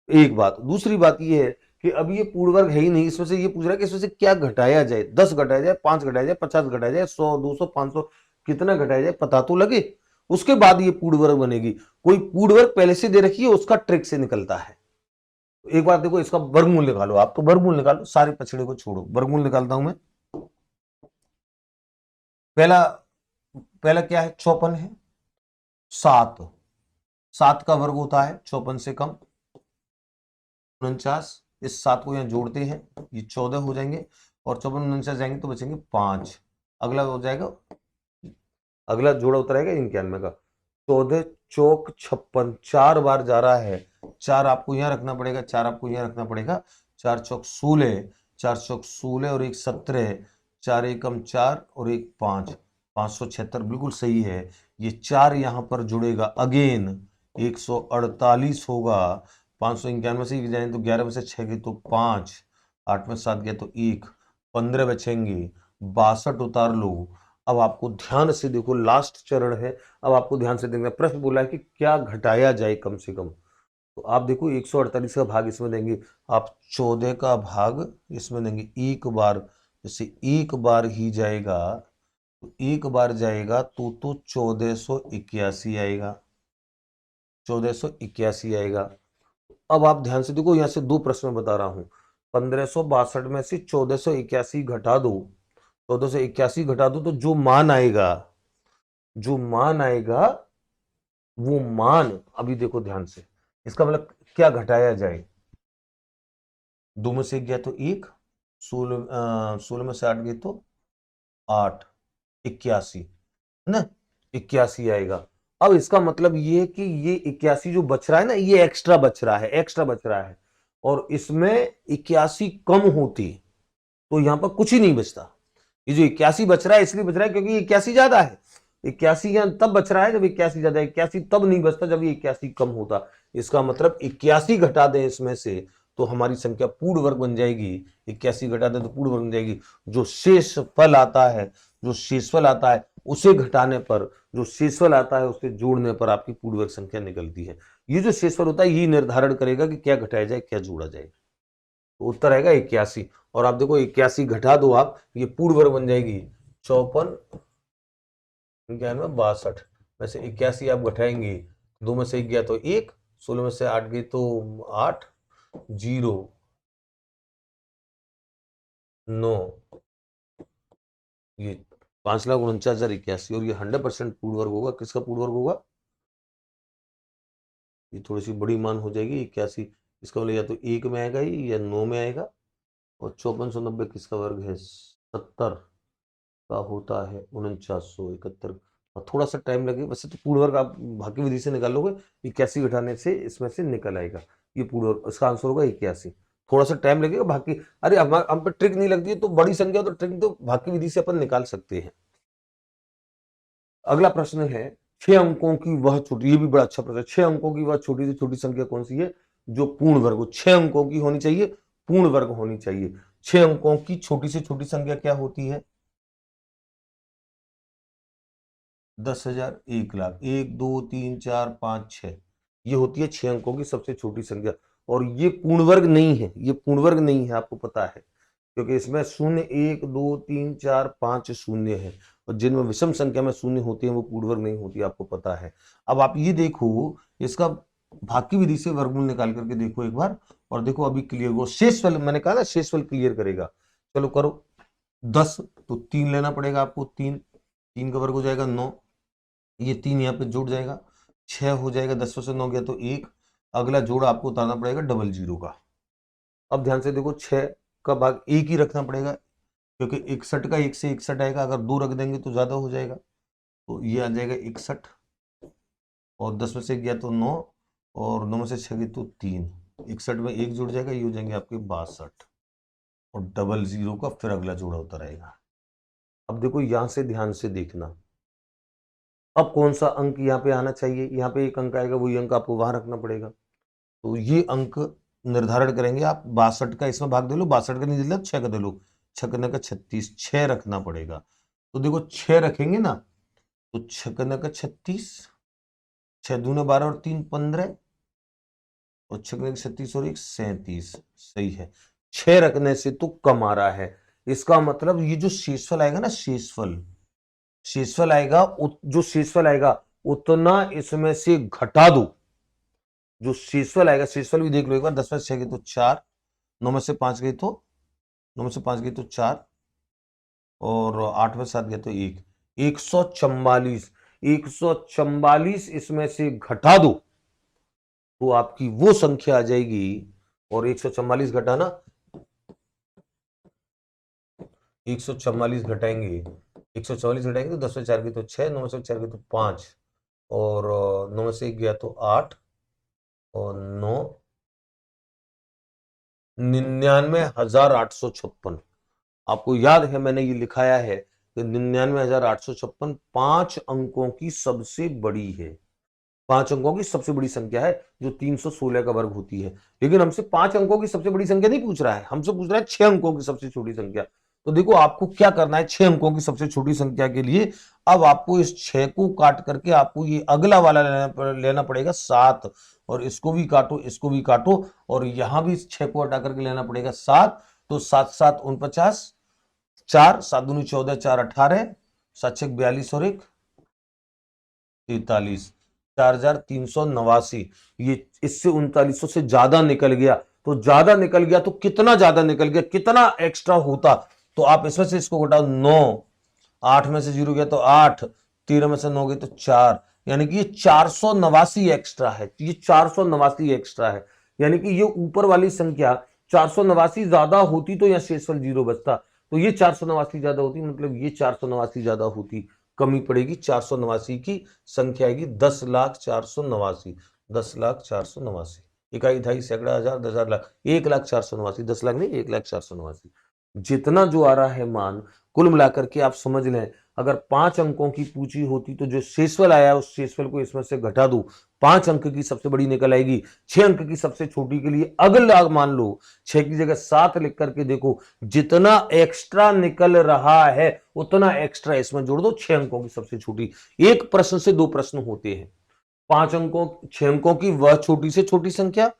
एक बात, दूसरी बात ये है कि अब ये पूर्ण वर्ग है ही नहीं, इसमें से ये पूछ रहा है कि इसमें से क्या घटाया जाए, 10 घटाया जाए, 5 घटाया जाए, 50 घटाया जाए, 100 200 500 कितना घटाया जाए पता तो लगे, उसके बाद ये पूर्ण वर्ग बनेगी। कोई पूर्ण वर्ग पहले से दे रखी है, उसका ट्रिक से निकलता है। एक बात देखो, इसका वर्गमूल निकालो, आप तो वर्गमूल निकालो, सारे पछड़े को छोड़ो, वर्गमूल निकालता हूं मैं। पहला पहला क्या है? 54 है, 7, 7 का वर्ग होता है 54 से कम 49, इस 7 को यहां जोड़ते हैं, ये 14 हो जाएंगे, और 54 49 जाएंगे तो बचेंगे 5। अगला हो जाएगा, अगला जोड़ा उतरेगा 91 का, 14 चौक 56, 4 बार जा रहा है, 4 आपको यहां रखना पड़ेगा, 4 आपको यहां रखना पड़ेगा, 4 चौक 16, 4 चौक 16 और 1 17, 4 एकम 4 और 1 5, 576 बिल्कुल सही है। ये 4 यहां पर जुड़ेगा अगेन 148 होगा। 591 से जाए तो 11 में से 6 गए तो 5, 8 में 7 गए तो 1, 15 बचेंगे, 62 उतार लो। अब आपको ध्यान से देखो, लास्ट चरण है, अब आपको ध्यान से देखना। प्रश्न बोला है कि क्या घटाया जाए कम से कम, तो आप देखो 148 का भाग इसमें देंगे, आप 14 का भाग इसमें देंगे एक बार, जैसे एक बार ही जाएगा तो एक बार जाएगा तो 1481 आएगा, 1481 आएगा। अब आप ध्यान से देखो, यहां से 2 प्रश्न में बता रहा हूं, 1562 में से 1481 घटा दो, 1481 घटा दो तो जो मान आएगा, जो मान आएगा वो मान, अभी देखो ध्यान से, इसका मतलब क्या घटाया जाए? 2 में से 1 गया तो 1, 16 में से 8 गए तो 8, 81, है ना, 81 आएगा। अब इसका मतलब ये है कि ये 81 जो बच रहा है ना, ये एक्स्ट्रा बच रहा है, एक्स्ट्रा बच रहा है, और इसमें 81 कम होती तो यहां पर कुछ ही नहीं बचता। ये जो 81 बच रहा है इसलिए बच रहा है क्योंकि 81 ज्यादा है। 81 यहां तब बच रहा है जब 81 ज्यादा है, 81 तब नहीं बचता जब ये 81 कम होता। इसका मतलब 81 घटा दें इसमें से तो हमारी संख्या पूर्ण वर्ग बन जाएगी। 81 घटा दें तो पूर्ण वर्ग बन जाएगी। जो शेषफल आता है, जो शेषफल आता है उसे घटाने पर, जो शेषफल आता है उसे जोड़ने पर आपकी पूर्ण वर्ग संख्या निकलती है। ये जो शेषफल होता है ये निर्धारण करेगा कि क्या घटाया जाए क्या जोड़ा जाए। तो उत्तर आएगा 81। और आप देखो 81 घटा दो आप, ये पूर्ण वर्ग बन जाएगी 54, 91, 62 में से 81 आप घटाएंगे, 2 में से 1 गया तो 1, 16 में से 8 गई तो 8, 0, 9, ये 5,49,081। और ये 100% पूर्ण वर्ग होगा। किसका पूर्ण वर्ग होगा? ये थोड़ी सी बड़ी मान हो जाएगी 81। इसका मतलब या तो 1 में आएगा या 9 में आएगा। और 5490 किसका वर्ग है? 70 का होता है 4971। और थोड़ा सा टाइम लगेगा, वैसे तो पूर्ण वर्ग आप भाग्य विधि से निकाल लोगे, 81 घटाने से इसमें से निकल आएगा ये पूर्ण वर्ग। इसका आंसर होगा 81। थोड़ा सा टाइम लगेगा बाकी, अरे हम पे ट्रिक नहीं लगती है तो बड़ी संख्या तो ट्रिक तो भाग्य विधि से अपन निकाल सकते हैं। अगला प्रश्न है 6 अंकों की वह छोटी, ये भी बड़ा अच्छा प्रश्न है, 6 अंकों की वह छोटी से छोटी संख्या कौन सी है जो पूर्ण वर्ग हो? 6 अंकों की होनी चाहिए, पूर्ण वर्ग होनी चाहिए। 6 अंकों की छोटी से छोटी संख्या क्या होती है? 10,000, 1,00,000, 1, 2, 3, 4, 5, 6, ये होती है 6 अंकों की सबसे छोटी संख्या। और ये पूर्ण वर्ग नहीं है, ये पूर्ण वर्ग नहीं है, आपको पता है, क्योंकि इसमें शून्य, 1, 2, 3, 4, 5 शून्य है, और जिनमें विषम संख्या में शून्य होती है वो पूर्ण वर्ग नहीं होती, आपको पता है। अब आप ये देखो, इसका भाग की विधि से वर्गमूल निकाल करके देखो एक बार, और देखो अभी क्लियर हो। शेषफल मैंने कहा ना, शेषफल क्लियर करेगा। चलो करो। 10 तो 3 लेना पड़ेगा आपको, 3, 3 का वर्ग हो जाएगा 9, ये 3 यहाँ पे जुड़ जाएगा, 6 हो जाएगा, 10 में से 9 गया तो 1। अगला जोड़ आपको उतारना पड़ेगा डबल जीरो का। अब ध्यान से देखो, 6 का भाग 1 ही रखना पड़ेगा, क्योंकि 61 का 1 से 61 आएगा, अगर 2 रख देंगे तो ज्यादा हो जाएगा, तो ये आ जाएगा 61। और 10 में से गया तो 9, और 9 में से 6 गया तो 3, 61 में 1 जुड़ जाएगा, ये हो जाएंगे आपके 62। और डबल जीरो का फिर अगला जोड़ा होता रहेगा। अब देखो यहां से ध्यान से देखना, अब कौन सा अंक यहाँ पे आना चाहिए? यहाँ पे एक अंक आएगा, वही अंक आपको वहां रखना पड़ेगा। तो ये अंक निर्धारण करेंगे आप। 62 का इसमें भाग दे लो, 62 का नहीं दिला 6 का दे लो, 6 का 36, 6 रखना पड़ेगा। तो देखो 6 रखेंगे ना, तो 6 का 36, 6 दूने 12 और 3 15, और 6 का 36 और 1 37। सही है, 6 रखने से तो कम आ रहा है। इसका मतलब ये जो शेषफल आएगा ना, शेषफल, शेषफल आएगा, जो शेषफल आएगा उतना इसमें से घटा दो। जो शेषफल आएगा, शेषफल भी देख लो एक बार, 10 में से 6 गए तो 4, 9 में से 5 गए तो 9 में से 5 गए तो 4, और 8 में 7 गए तो 1, 144। 144 इसमें से घटा दो तो आपकी वो संख्या आ जाएगी। और 144 घटाना, 144 घटाएंगे, 144 घटाएंगे तो 10 में 4 गए तो 6, 9 में से 4 गए तो 5, और 9 में से 1 गया तो 8, और 9, 99,856। आपको याद है मैंने ये लिखाया है कि 99,856 5 अंकों की सबसे बड़ी है, 5 अंकों की सबसे बड़ी संख्या है, जो 316 का वर्ग होती है। लेकिन हमसे 5 अंकों की सबसे बड़ी संख्या नहीं पूछ रहा है, हमसे पूछ रहा है 6 अंकों की सबसे छोटी संख्या। तो देखो आपको क्या करना है, 6 अंकों की सबसे छोटी संख्या के लिए अब आपको इस 6 को काट करके आपको ये अगला वाला लेना पड़ेगा 7, और इसको भी काटो, इसको भी काटो, और यहां भी इस 6 को हटा करके लेना पड़ेगा 7। तो 7 7 49, 4 7 दूनी 14, 4 18, 7 6 42 और 1 43, 4,389। ये इससे 3900 से ज्यादा निकल गया। तो ज्यादा निकल गया तो कितना ज्यादा निकल गया, कितना एक्स्ट्रा होता? तो आप इसमें से इसको घटाओ, 9, 8 में से 0 गया तो 8, 13 में से 9 गए तो 4, यानी कि ये 489 एक्स्ट्रा है, ये 489 एक्स्ट्रा है। यानी कि ये ऊपर वाली संख्या 489 ज्यादा होती तो यहां शेषफल 0 बचता, तो ये 489 ज्यादा होती, मतलब ये 489 ज्यादा होती। कमी पड़ेगी 489 की, संख्या आएगी 10,04,89, 10,04,89। इकाई, ढाई, सैकड़ा, हजार, 10,000, लाख, 1,04,89, 10 लाख नहीं, 1,04,89। जितना जो आ रहा है मान, कुल मिलाकर के आप समझ लें, अगर 5 अंकों की पूंजी होती तो जो शेषफल आया उस शेषफल को इसमें से घटा दो, 5 अंक की सबसे बड़ी निकल आएगी, 6 अंक की सबसे छोटी के लिए अगला मान लो 6 की जगह 7 लिख करके देखो, जितना एक्स्ट्रा निकल रहा है उतना एक्स्ट्रा इसमें जोड़ दो, 6 अंकों की सबसे छोटी। एक प्रश्न से 2 प्रश्न होते हैं, 5 अंकों 6 अंकों की वह छोटी से छोटी संख्या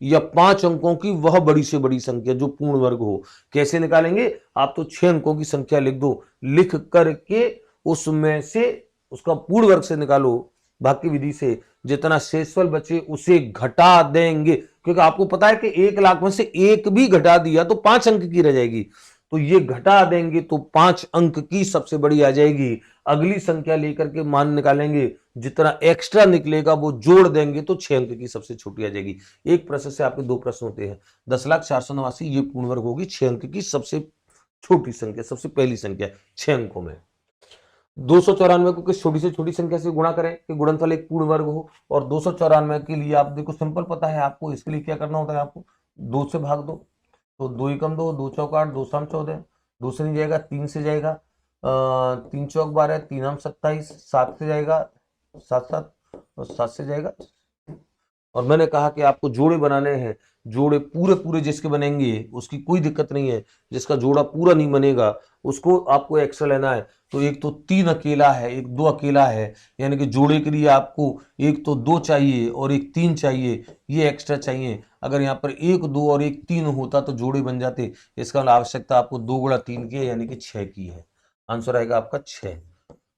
या 5 अंकों की वह बड़ी से बड़ी संख्या जो पूर्ण वर्ग हो। कैसे निकालेंगे? आप तो 6 अंकों की संख्या लिख दो, लिख करके उसमें से उसका पूर्ण वर्ग से निकालो, भाग विधि से जितना शेषफल बचे उसे घटा देंगे, क्योंकि आपको पता है कि 1 लाख में से एक भी घटा दिया तो 5 अंक की रह जाएगी, तो ये घटा देंगे तो 5 अंक की सबसे बड़ी आ जाएगी। अगली संख्या लेकर के मान निकालेंगे, जितना एक्स्ट्रा निकलेगा वो जोड़ देंगे तो 6 अंक की सबसे छोटी आ जाएगी। एक प्रश्न से आपके 2 प्रश्न होते हैं। 10,04,89 ये पूर्ण वर्ग होगी, 6 अंक की सबसे छोटी संख्या, सबसे पहली संख्या 6 अंकों में। 294 को किस छोटी से छोटी संख्या से गुणा करें कि गुणनफल एक पूर्ण वर्ग हो, और 294 के लिए आप देखो सिंपल पता है आपको, इसके लिए क्या करना होता है, आपको 2 से भाग दो, तो 2 एकम 2, 2 चौक 8, 2 साम 14, 2 से नहीं जाएगा, 3 से जाएगा, 3 चौक 12, 3 आम 27, 7 से जाएगा, 7 7 और 7 से जाएगा। और मैंने कहा कि आपको जोड़े बनाने हैं, जोड़े पूरे पूरे जिसके बनेंगे उसकी कोई दिक्कत नहीं है, जिसका जोड़ा पूरा नहीं बनेगा उसको आपको एक्स्ट्रा लेना है। तो एक तो 3 अकेला है, एक 2 अकेला है, यानी कि जोड़े के लिए आपको एक तो 2 चाहिए और एक 3 चाहिए, ये एक्स्ट्रा चाहिए। अगर यहाँ पर 1 2 और 1 3 होता तो जोड़े बन जाते, इसका आवश्यकता आपको 2 गुणा 3 की है, यानी कि 6 की है। आंसर आएगा आपका 6।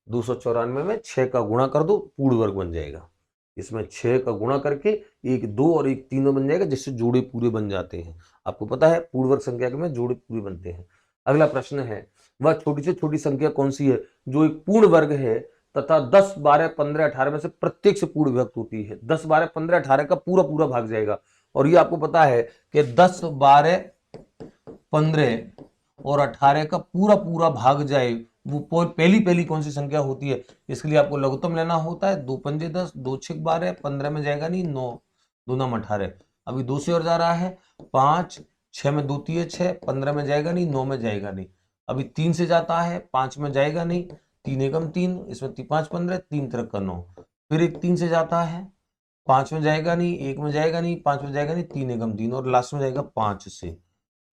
294 में 6 का गुणा कर दो, पूर्ण वर्ग बन जाएगा। इसमें 6 का गुणा करके 1 2 और 1 3 बन जाएगा, जिससे जोड़े पूरे बन जाते हैं। आपको पता है पूर्ण वर्ग संख्या में जोड़े पूरे बनते हैं। अगला प्रश्न है, वह छोटी से छोटी संख्या कौन सी है जो एक पूर्ण वर्ग है तथा 10 12 15 18 में से प्रत्येक से पूर्ण विभक्त होती है। 10 12 15 18 का पूरा पूरा भाग जाएगा, और ये आपको पता है कि 10 12 15 और 18 का पूरा पूरा भाग जाए वो पहली पहली कौन सी संख्या होती है। इसके लिए आपको लघुत्तम लेना होता है, 2 पंजे 10, 2 छक 12, 15 में जाएगा नहीं, 9 2 नाम 18। अभी 2 से और जा रहा है, 5 6 में 2 3 6, 15 में जाएगा नहीं, 9 में जाएगा नहीं। अभी 3 से जाता है, 5 में जाएगा नहीं, 3 एकम 3, इसमें 5 15, 3 तिरक का 9। फिर एक 3 से जाता है, 5 में जाएगा नहीं, 1 में जाएगा नहीं, 5 में जाएगा नहीं, 3 एकम 3, और लास्ट में जाएगा 5 से।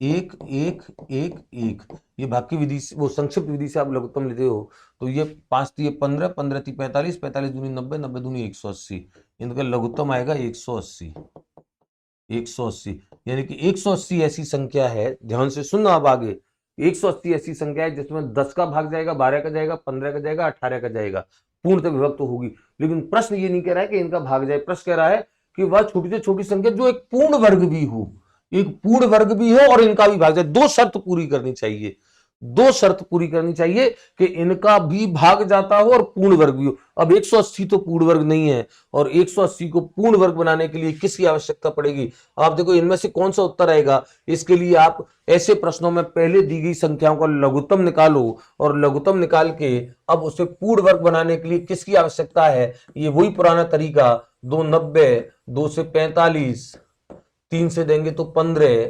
1 1 1 1, ये भाग की विधि से, वो संक्षिप्त विधि से आप लघुत्तम लेते हो, तो ये 5 3 15, 15 3 45, 45 दूनी 90, 90 दूनी 180, इनका लघुत्तम आएगा 180। 180 यानी कि 180 ऐसी संख्या है, ध्यान से सुनना अब आगे, 180 ऐसी संख्या है जिसमें 10 का भाग जाएगा, 12 का जाएगा, 15 का जाएगा, 18 का जाएगा, पूर्णतः विभक्त तो होगी। लेकिन प्रश्न ये नहीं कह रहा है कि इनका भाग जाए, प्रश्न कह रहा है कि वह छोटी से छोटी संख्या जो एक पूर्ण वर्ग भी हो, एक पूर्ण वर्ग भी हो और इनका भी भाग जाए। 2 शर्त पूरी करनी चाहिए, 2 शर्त पूरी करनी चाहिए कि इनका भी भाग जाता हो और पूर्ण वर्ग भी हो। अब 180 तो पूर्ण वर्ग नहीं है, और 180 को पूर्ण वर्ग बनाने के लिए किसकी आवश्यकता पड़ेगी? आप देखो इनमें से कौन सा उत्तर आएगा। इसके लिए आप ऐसे प्रश्नों में पहले दी गई संख्याओं का लघुत्तम निकालो, और लघुत्तम निकाल के अब उसे पूर्ण वर्ग बनाने के लिए किसकी आवश्यकता है, ये वही पुराना तरीका, 2 90, 2 से 45, 3 से देंगे तो 15,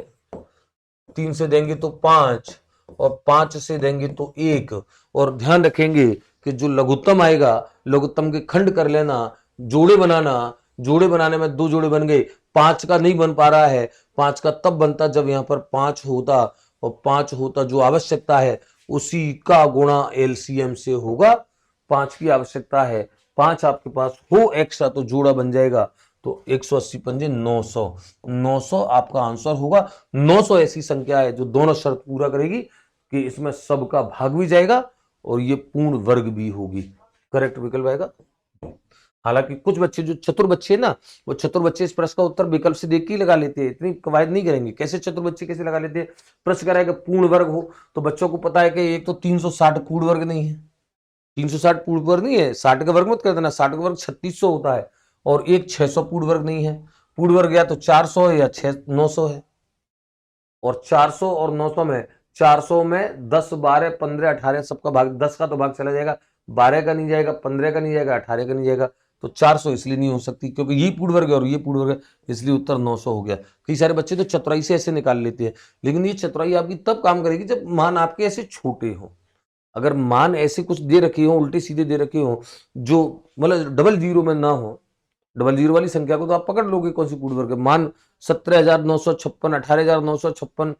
3 से देंगे तो 5, और 5 से देंगे तो 1। और ध्यान रखेंगे कि जो लघुत्तम आएगा, लघुत्तम के खंड कर लेना, जोड़े बनाना, जोड़े बनाने में 2 जोड़े बन गए, 5 का नहीं बन पा रहा है, 5 का तब बनता जब यहां पर 5 होता, और 5 होता जो आवश्यकता है उसी का गुणा एलसीएम से होगा। 5 की आवश्यकता है, 5 आपके पास हो एक्स्ट्रा तो जोड़ा बन जाएगा, तो 180 पंजे 900, 900 आपका आंसर होगा। 900 ऐसी संख्या है जो दोनों शर्त पूरा करेगी कि इसमें सबका भाग भी जाएगा और ये पूर्ण वर्ग भी होगी। करेक्ट विकल्प आएगा। हालांकि कुछ बच्चे जो चतुर बच्चे हैं ना, वो चतुर बच्चे इस प्रश्न का उत्तर विकल्प से देख के ही लगा लेते हैं, इतनी कवायद नहीं करेंगे। कैसे चतुर बच्चे कैसे लगा लेते हैं? प्रश्न कह रहा है कि पूर्ण वर्ग हो, तो बच्चों को पता है कि एक तो 360 पूर्ण वर्ग नहीं है, 360 पूर्ण वर्ग नहीं है, 60 का वर्ग मत कर देना, 60 का वर्ग 3600 होता है, और एक 600 पूर्ण वर्ग नहीं है। पूर्ण वर्ग या तो 400 है या 900 है, और 400 और 900 में 400 में 10 12 15 18 सबका भाग, 10 का तो भाग चला जाएगा, 12 का नहीं जाएगा, 15 का नहीं जाएगा, 18 का नहीं जाएगा, तो 400 इसलिए नहीं हो सकती क्योंकि ये पूर्ण वर्ग है और ये पूर्ण वर्ग है, इसलिए उत्तर 900 हो गया। कई सारे बच्चे तो चतुराई से ऐसे निकाल लेते हैं, लेकिन ये चतुराई आपकी तब काम करेगी जब मान आपके ऐसे छोटे हो। अगर मान ऐसे कुछ दे रखे हो, उल्टे सीधे दे रखे हो, जो मतलब डबल जीरो में ना हो, डबल जीरो वाली संख्या को तो आप पकड़ लोगे कौन सी पूर्ण वर्ग है। मान 17,956, 18,956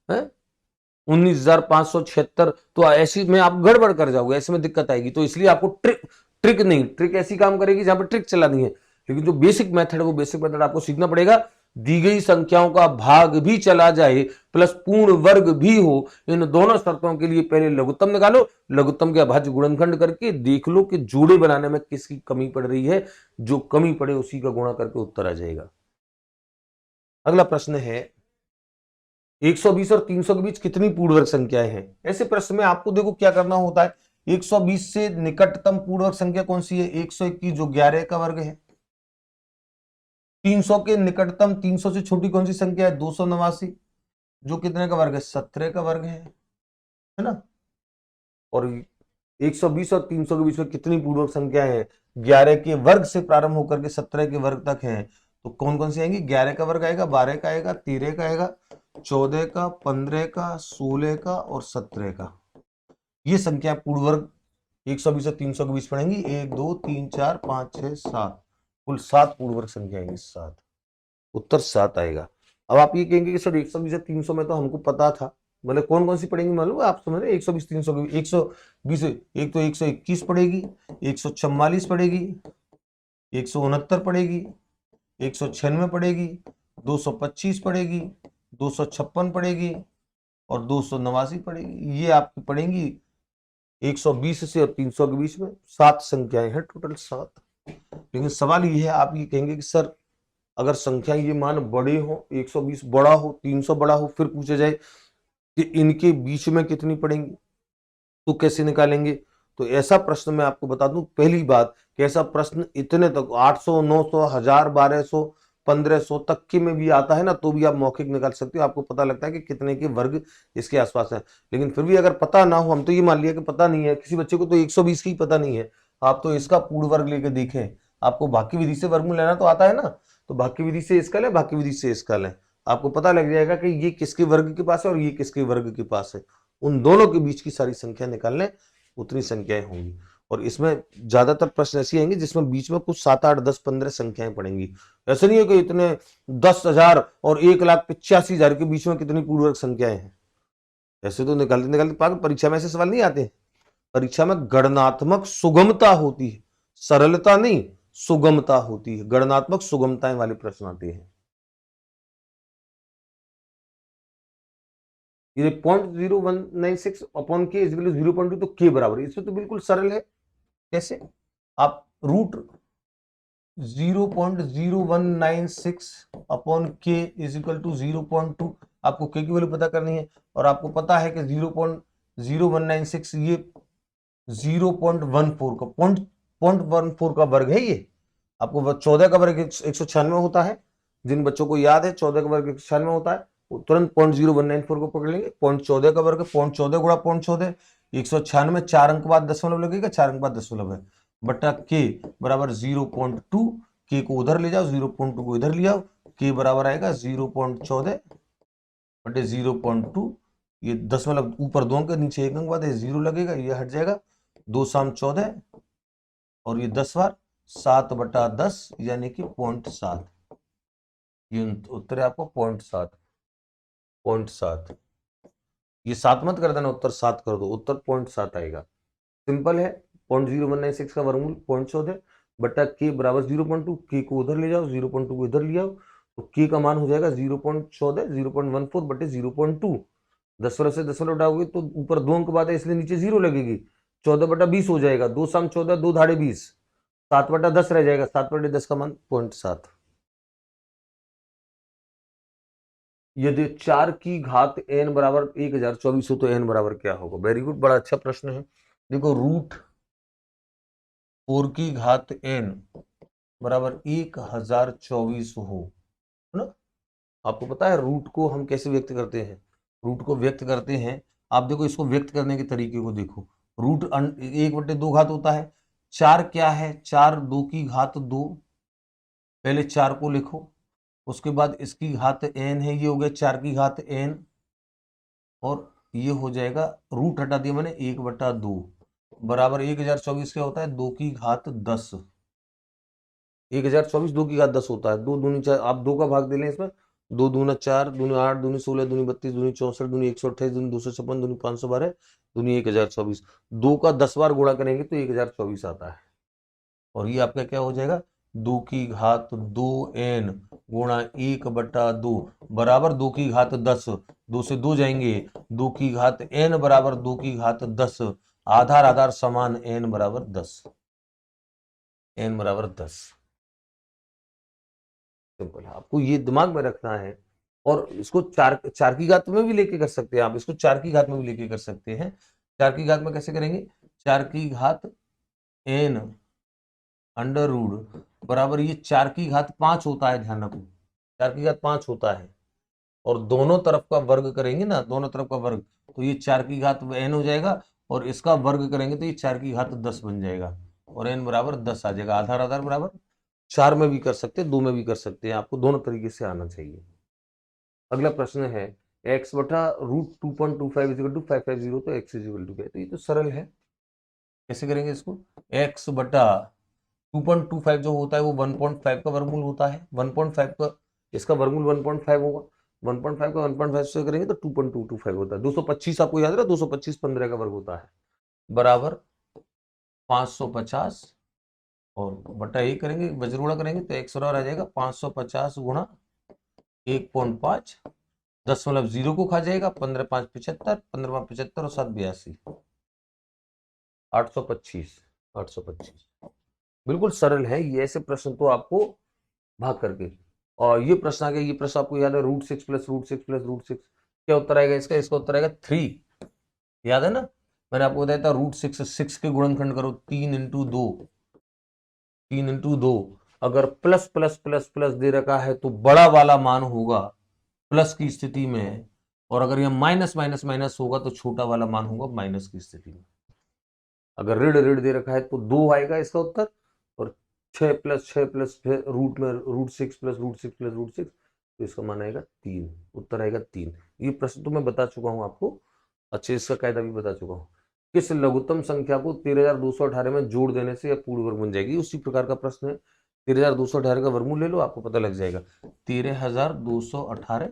है, 19,576, तो ऐसी में आप गड़बड़ कर जाओगे, ऐसे में दिक्कत आएगी। तो इसलिए आपको ट्रिक नहीं, ट्रिक ऐसी काम करेगी जहां पर ट्रिक चलानी है, लेकिन जो बेसिक मेथड है वो बेसिक मेथड आपको सीखना पड़ेगा। दी गई संख्याओं का भाग भी चला जाए प्लस पूर्ण वर्ग भी हो, इन दोनों शर्तों के लिए पहले लघुत्तम निकालो, लघुत्तम के अभाज्य गुणनखंड करके देख लो कि जोड़े बनाने में किसकी कमी पड़ रही है, जो कमी पड़े उसी का गुणा करके उत्तर आ जाएगा। अगला प्रश्न है 120 और 300 के बीच कितनी पूर्ण वर्ग संख्याएं हैं। ऐसे प्रश्न में आपको देखो क्या करना होता है। 120 से निकटतम पूर्ण वर्ग संख्या कौन सी है, 121 जो 11 का वर्ग है। 300 के निकटतम 300 से छोटी कौन सी संख्या है, 289 जो कितने का वर्ग है, 17 का वर्ग है ना। और 120 और 300 के बीच में कितनी पूर्ण वर्ग संख्याएं हैं, 11 के वर्ग से प्रारंभ होकर के 17 के वर्ग तक हैं। तो कौन कौन सी आएंगी, 11 का वर्ग आएगा, 12 का आएगा, 13 का आएगा, 14 का, 15 का, 16 का और 17 का। ये संख्या पूर्ण वर्ग 120 और 300 के बीच पड़ेंगी। 1 2 3 4 5 6 7, कुल 7 पूर्ण वर्ग संख्या आएंगी, 7। उत्तर 7 आएगा। अब आप ये कहेंगे कि सर 120 और 300 में तो हमको पता था, मतलब कौन कौन सी पड़ेंगी मालूम है, आप समझ रहे 120 300 की 120 एक तो 121 पड़ेगी, 144 पड़ेगी, 169 पड़ेगी, 196 पड़ेगी, 225 पड़ेगी, 256 पड़ेगी और 289 पड़ेगी। ये आपकी पड़ेंगी 120 से और 300 के बीच में। 7 संख्याएं हैं, टोटल 7। लेकिन सवाल ये है, आप ये कहेंगे कि सर अगर संख्या ये मान बड़े हो, 120 बड़ा हो, 300 बड़ा हो, फिर पूछा जाए कि इनके बीच में कितनी पड़ेंगी, तो कैसे निकालेंगे। तो ऐसा प्रश्न मैं आपको बता दूं, पहली बात कि ऐसा प्रश्न इतने तक 800 900 1000 1200 1500 तक के में भी आता है ना, तो भी आप मौखिक निकाल सकते हो। आपको पता लगता है कि कितने के वर्ग इसके आसपास है। लेकिन फिर भी अगर पता ना हो, हम तो ये मान लिया कि पता नहीं है, किसी बच्चे को तो 120 की पता नहीं है, आप तो इसका पूर्ण वर्ग लेके देखें। आपको भाग की विधि से वर्गमूल लेना तो आता है ना, तो भाग की विधि से इसका लें, भाग की विधि से इसका लें, आपको पता लग जाएगा कि ये किसके वर्ग के पास है और ये किसके वर्ग के पास है। उन दोनों के बीच की सारी संख्या निकाल लें, उतनी संख्याएं होंगी। और इसमें ज्यादातर प्रश्न ऐसे आएंगे जिसमें बीच में कुछ 7 8 10 15 संख्याएं पड़ेंगी। ऐसे नहीं है कि इतने 10,000 और 1,85,000 के बीच में कितनी पूर्ण वर्ग संख्याएं हैं। ऐसे तो निकालते निकालते पागल, परीक्षा में ऐसे सवाल नहीं आते। परीक्षा में गणनात्मक सुगमता होती है, सरलता नहीं, सुगमता होती है। गणनात्मक सुगमताएं वाले प्रश्न आते हैं। ये 0.0196 अपॉन के इज इक्वल टू 0.2, तो के बराबर है। इसमें तो बिल्कुल सरल है। कैसे, आप रूट 0.0196 अपॉन के इज इक्वल टू 0.2, आपको के की वैल्यू पता करनी है और आपको पता है कि 0.0196 ये 0.14 का 0.14 का वर्ग है। ये आपको 14 का वर्ग 196 होता है, जिन बच्चों को याद है 14 का वर्ग 196 होता है, वो तुरंत 0.0194 को पकड़ लेंगे। 0.14 का वर्ग 0.14 गुणा 0.14, 196 4 अंक बाद दशमलव लगेगा, 4 अंक बाद दशमलव है, बटा के बराबर 0.2। के को उधर ले जाओ, 0.2 को इधर ले आओ, के बराबर आएगा 0.14 बटे 0.2। ये दशमलव ऊपर 2 अंक नीचे 1 अंक बाद है, 0 लगेगा, ये हट जाएगा। 2 शाम 14 और ये 10 बार 7 बटा 10 यानी कि 0.7। ये उत्तर है आपको 0.7। ये 7 मत कर देना, उत्तर 7 कर दो, उत्तर 0.7 आएगा। सिंपल है। 0.0196 का वर्गमूल 0.14 बटा के बराबर 0.2। के को उधर ले जाओ, 0.2 को इधर ले आओ, तो के का मान हो जाएगा 0.14 0.14 बटे 0.2। दशमलव से दशमलव उठाओगे तो ऊपर 2 अंक बाद है, इसलिए नीचे 0 लगेगी। 14 बटा 20 हो जाएगा, 2 शाम 14 2 धाड़े 20, 7 बटा 10 रह जाएगा, 7 बटे 10 का मान 0.7। यदि 4 की घात n बराबर 1024 हो तो n बराबर क्या होगा। वेरी गुड, बड़ा अच्छा प्रश्न है। देखो रूट 4 की घात n बराबर 1024 हो, है ना। आपको पता है रूट को हम कैसे व्यक्त करते हैं, रूट को व्यक्त करते हैं, आप देखो इसको व्यक्त करने के तरीके को देखो। रूट 1/2 घात होता है। 4 क्या है, 4 2 की घात 2, पहले 4 को लिखो, उसके बाद इसकी घात n है, ये हो गया 4 की घात n, और ये हो जाएगा, रूट हटा दिया मैंने, 1/2 बराबर 1024 क्या होता है, 2 की घात 10। 1024 2 की घात 10 होता है। 2 दूनी 4, आप 2 का भाग दे लें इसमें, 2 दूना 4, दूनी 8, दूनी 16, दूनी 32, दूनी 64, दूनी 128, दूनी 256, दूनी 512, दूनी 1024। 2 का 10 बार गुणा करेंगे तो 1024 आता है, और ये आपका क्या हो जाएगा, 2 की घात 2n गुणा 1/2 बराबर 2 की घात 10, 2 से 2 जाएंगे, 2 की घात n बराबर 2 की घात 10, आधार आधार समान, n बराबर 10, n बराबर 10। सिंपल है, आपको ये दिमाग में रखना है। और इसको चार की घात में भी लेके कर सकते हैं आप, इसको 4 की घात में भी लेके कर सकते हैं। 4 की घात में कैसे करेंगे, 4 की घात n अंडर रूट बराबर, ये 4 की घात 5 होता है, ध्यान रखो 4 की घात 5 होता है, और दोनों तरफ का वर्ग करेंगे ना, दोनों तरफ का वर्ग, तो ये 4 की घात n हो जाएगा, और इसका वर्ग करेंगे तो ये 4 की घात 10 बन जाएगा, और n बराबर 10 आ जाएगा। आधार आधार बराबर, 4 में भी कर सकते हैं, 2 में भी कर सकते हैं, आपको दोनों तरीके से आना चाहिए। अगला प्रश्न है x बटा रूट 2.25 इजिकल टू 550, तो x इजिकल टू क्या है, तो ये तो सरल है। कैसे करेंगे इसको, x बटा 2.25 जो होता है वो 1.5 का वर्गमूल होता है, 1.5 का इसका वर्गमूल 1.5 होगा, 1.5 का 1.5 से करेंगे तो 2.225 होता है। 225 आपको याद है, 225 15 का वर्ग होता है, बराबर 550, और बटा ये करेंगे, वज्रगुणा करेंगे तो x बराबर आ जाएगा 550 गुणा 1.5, 0 को खा जाएगा, 15 5 75, 15 5 75 और 7 82, 825, 825। बिल्कुल सरल है ये, ऐसे प्रश्न तो आपको भाग करके। और ये प्रश्न आ गया, ये प्रश्न आपको याद है, √6 प्लस √6 प्लस √6, क्या उत्तर आएगा इसका, इसका उत्तर आएगा 3, याद है ना, मैंने आपको बताया था √6 6 के गुणनखंड करो, 3 इंटू 2, 3 इंटू 2, अगर प्लस प्लस प्लस प्लस दे रखा है तो बड़ा वाला मान होगा प्लस की स्थिति में, और अगर यह माइनस माइनस माइनस होगा तो छोटा वाला मान होगा माइनस की स्थिति में। अगर ऋण ऋण दे रखा है तो 2 आएगा इसका उत्तर, और 6 प्लस 6 प्लस रूट में √6 प्लस √6 प्लस √6, तो इसका मान आएगा 3, उत्तर आएगा 3। ये प्रश्न तो मैं बता चुका हूं आपको, अच्छे, इसका कायदा भी बता चुका हूं। किस लघुत्तम संख्या को 13,218 में जोड़ देने से यह पूर्ण वर्ग बन जाएगी, उसी प्रकार का प्रश्न है। 13,218 का वर्गमूल ले लो, आपको पता लग जाएगा। 13,218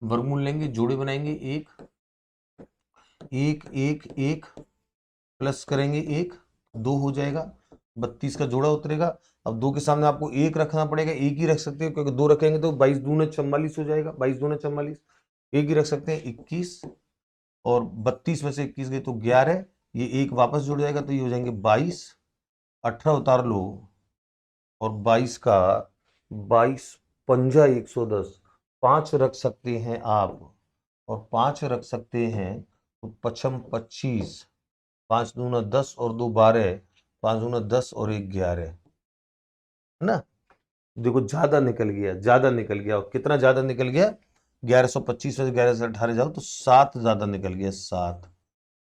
वर्गमूल लेंगे, जोड़े बनाएंगे, 1 1 1 1 प्लस करेंगे 1, 2 हो जाएगा, 32 का जोड़ा उतरेगा। अब 2 के सामने आपको 1 रखना पड़ेगा, 1 ही रख सकते हो क्योंकि 2 रखेंगे तो 22 दूने 44 हो जाएगा, 22 दूने 44, 1 ही रख सकते हैं, 21, और 32 में से 21 गए तो 11, ये 1 वापस जुड़ जाएगा तो ये हो जाएंगे 22, 18 उतार लो, और 22 का 22 पंजा 110, 5 रख सकते हैं आप, और 5 रख सकते हैं तो 55 25, 5 दूना 10 और 2 12, 5 दूना 10 और 1 11, है ना। देखो ज्यादा निकल गया, ज्यादा निकल गया, और कितना ज्यादा निकल गया, 1125 में से 11 से 18 जाओ तो 7 ज्यादा निकल गया, 7।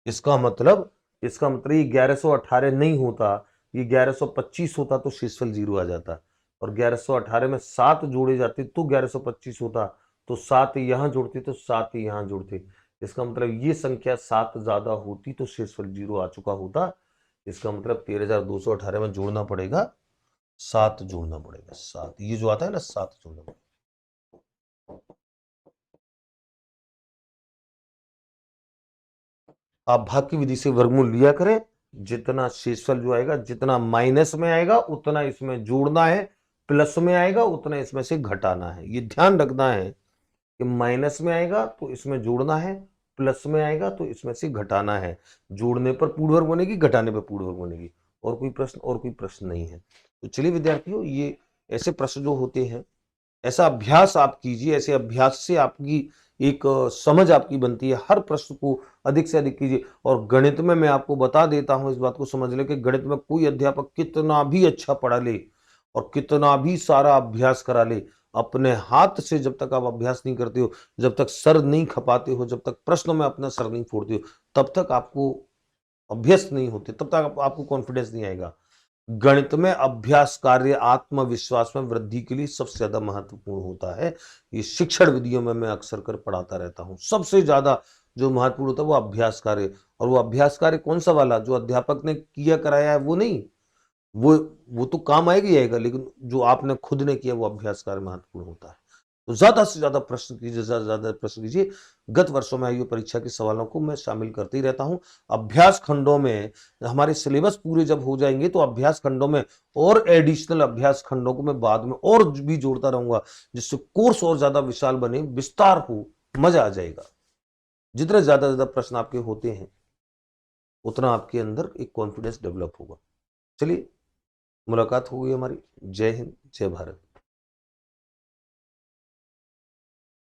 इसका मतलब ये 1118 नहीं होता, ये 1125 होता तो शेषफल 0 आ जाता, और 1118 में 7 जोड़े जाते तो 1125 होता, तो 7 यहां जोड़ते तो 7 यहां जोड़ते, इसका मतलब ये संख्या 7 ज्यादा होती तो शेषफल 0 आ चुका होता। इसका मतलब 13,218 में जोड़ना पड़ेगा, 7 जोड़ना पड़ेगा, 7, ये जो आता है ना 7 जोड़ना पड़ेगा। आप भाग की विधि से वर्गमूल लिया करें, जितना शेषफल जो आएगा, जितना माइनस में आएगा उतना इसमें जोड़ना है, प्लस में आएगा उतना इसमें से घटाना है। ये ध्यान रखना है कि माइनस में आएगा तो इसमें जोड़ना है, प्लस में आएगा तो इसमें से घटाना है। जोड़ने पर पूर्ण वर्ग बनेगी, घटाने पर पूर्ण वर्ग बनेगी, और कोई प्रश्न नहीं है। तो चलिए विद्यार्थियों, ये ऐसे प्रश्न जो होते हैं, ऐसा अभ्यास आप कीजिए, ऐसे अभ्यास से आपकी एक समझ आपकी बनती है। हर प्रश्न को अधिक से अधिक कीजिए। और गणित में मैं आपको बता देता हूं, इस बात को समझ ले कि गणित में कोई अध्यापक कितना भी अच्छा पढ़ा ले और कितना भी सारा अभ्यास करा ले, अपने हाथ से जब तक आप अभ्यास नहीं करते हो, जब तक सर नहीं खपाते हो, जब तक प्रश्नों में अपना सर नहीं फोड़ते हो, तब तक आपको अभ्यस्त नहीं होते तब तक आपको कॉन्फिडेंस नहीं आएगा। गणित में अभ्यास कार्य आत्मविश्वास में वृद्धि के लिए सबसे ज्यादा महत्वपूर्ण होता है। ये शिक्षण विधियों में मैं अक्सर कर पढ़ाता रहता हूं। सबसे ज्यादा जो महत्वपूर्ण होता है वो अभ्यास कार्य, और वो अभ्यास कार्य कौन सा वाला, जो अध्यापक ने किया कराया है वो नहीं, वो वो तो काम आएगा ही आएगा, लेकिन जो आपने खुद ने किया वो अभ्यास कार्य महत्वपूर्ण होता है। तो ज्यादा से ज्यादा प्रश्न कीजिए, ज्यादा से ज्यादा प्रश्न कीजिए। गत वर्षों में आई हुई परीक्षा के सवालों को मैं शामिल करते ही रहता हूं। अभ्यास खंडों में हमारे सिलेबस पूरे जब हो जाएंगे तो अभ्यास खंडों में और एडिशनल अभ्यास खंडों को मैं बाद में और भी जोड़ता रहूंगा, जिससे कोर्स और ज्यादा विशाल बने, विस्तार हो, मजा आ जाएगा। जितने ज्यादा ज्यादा प्रश्न आपके होते हैं उतना आपके अंदर एक कॉन्फिडेंस डेवलप होगा। चलिए, मुलाकात हो गई हमारी। जय हिंद, जय भारत।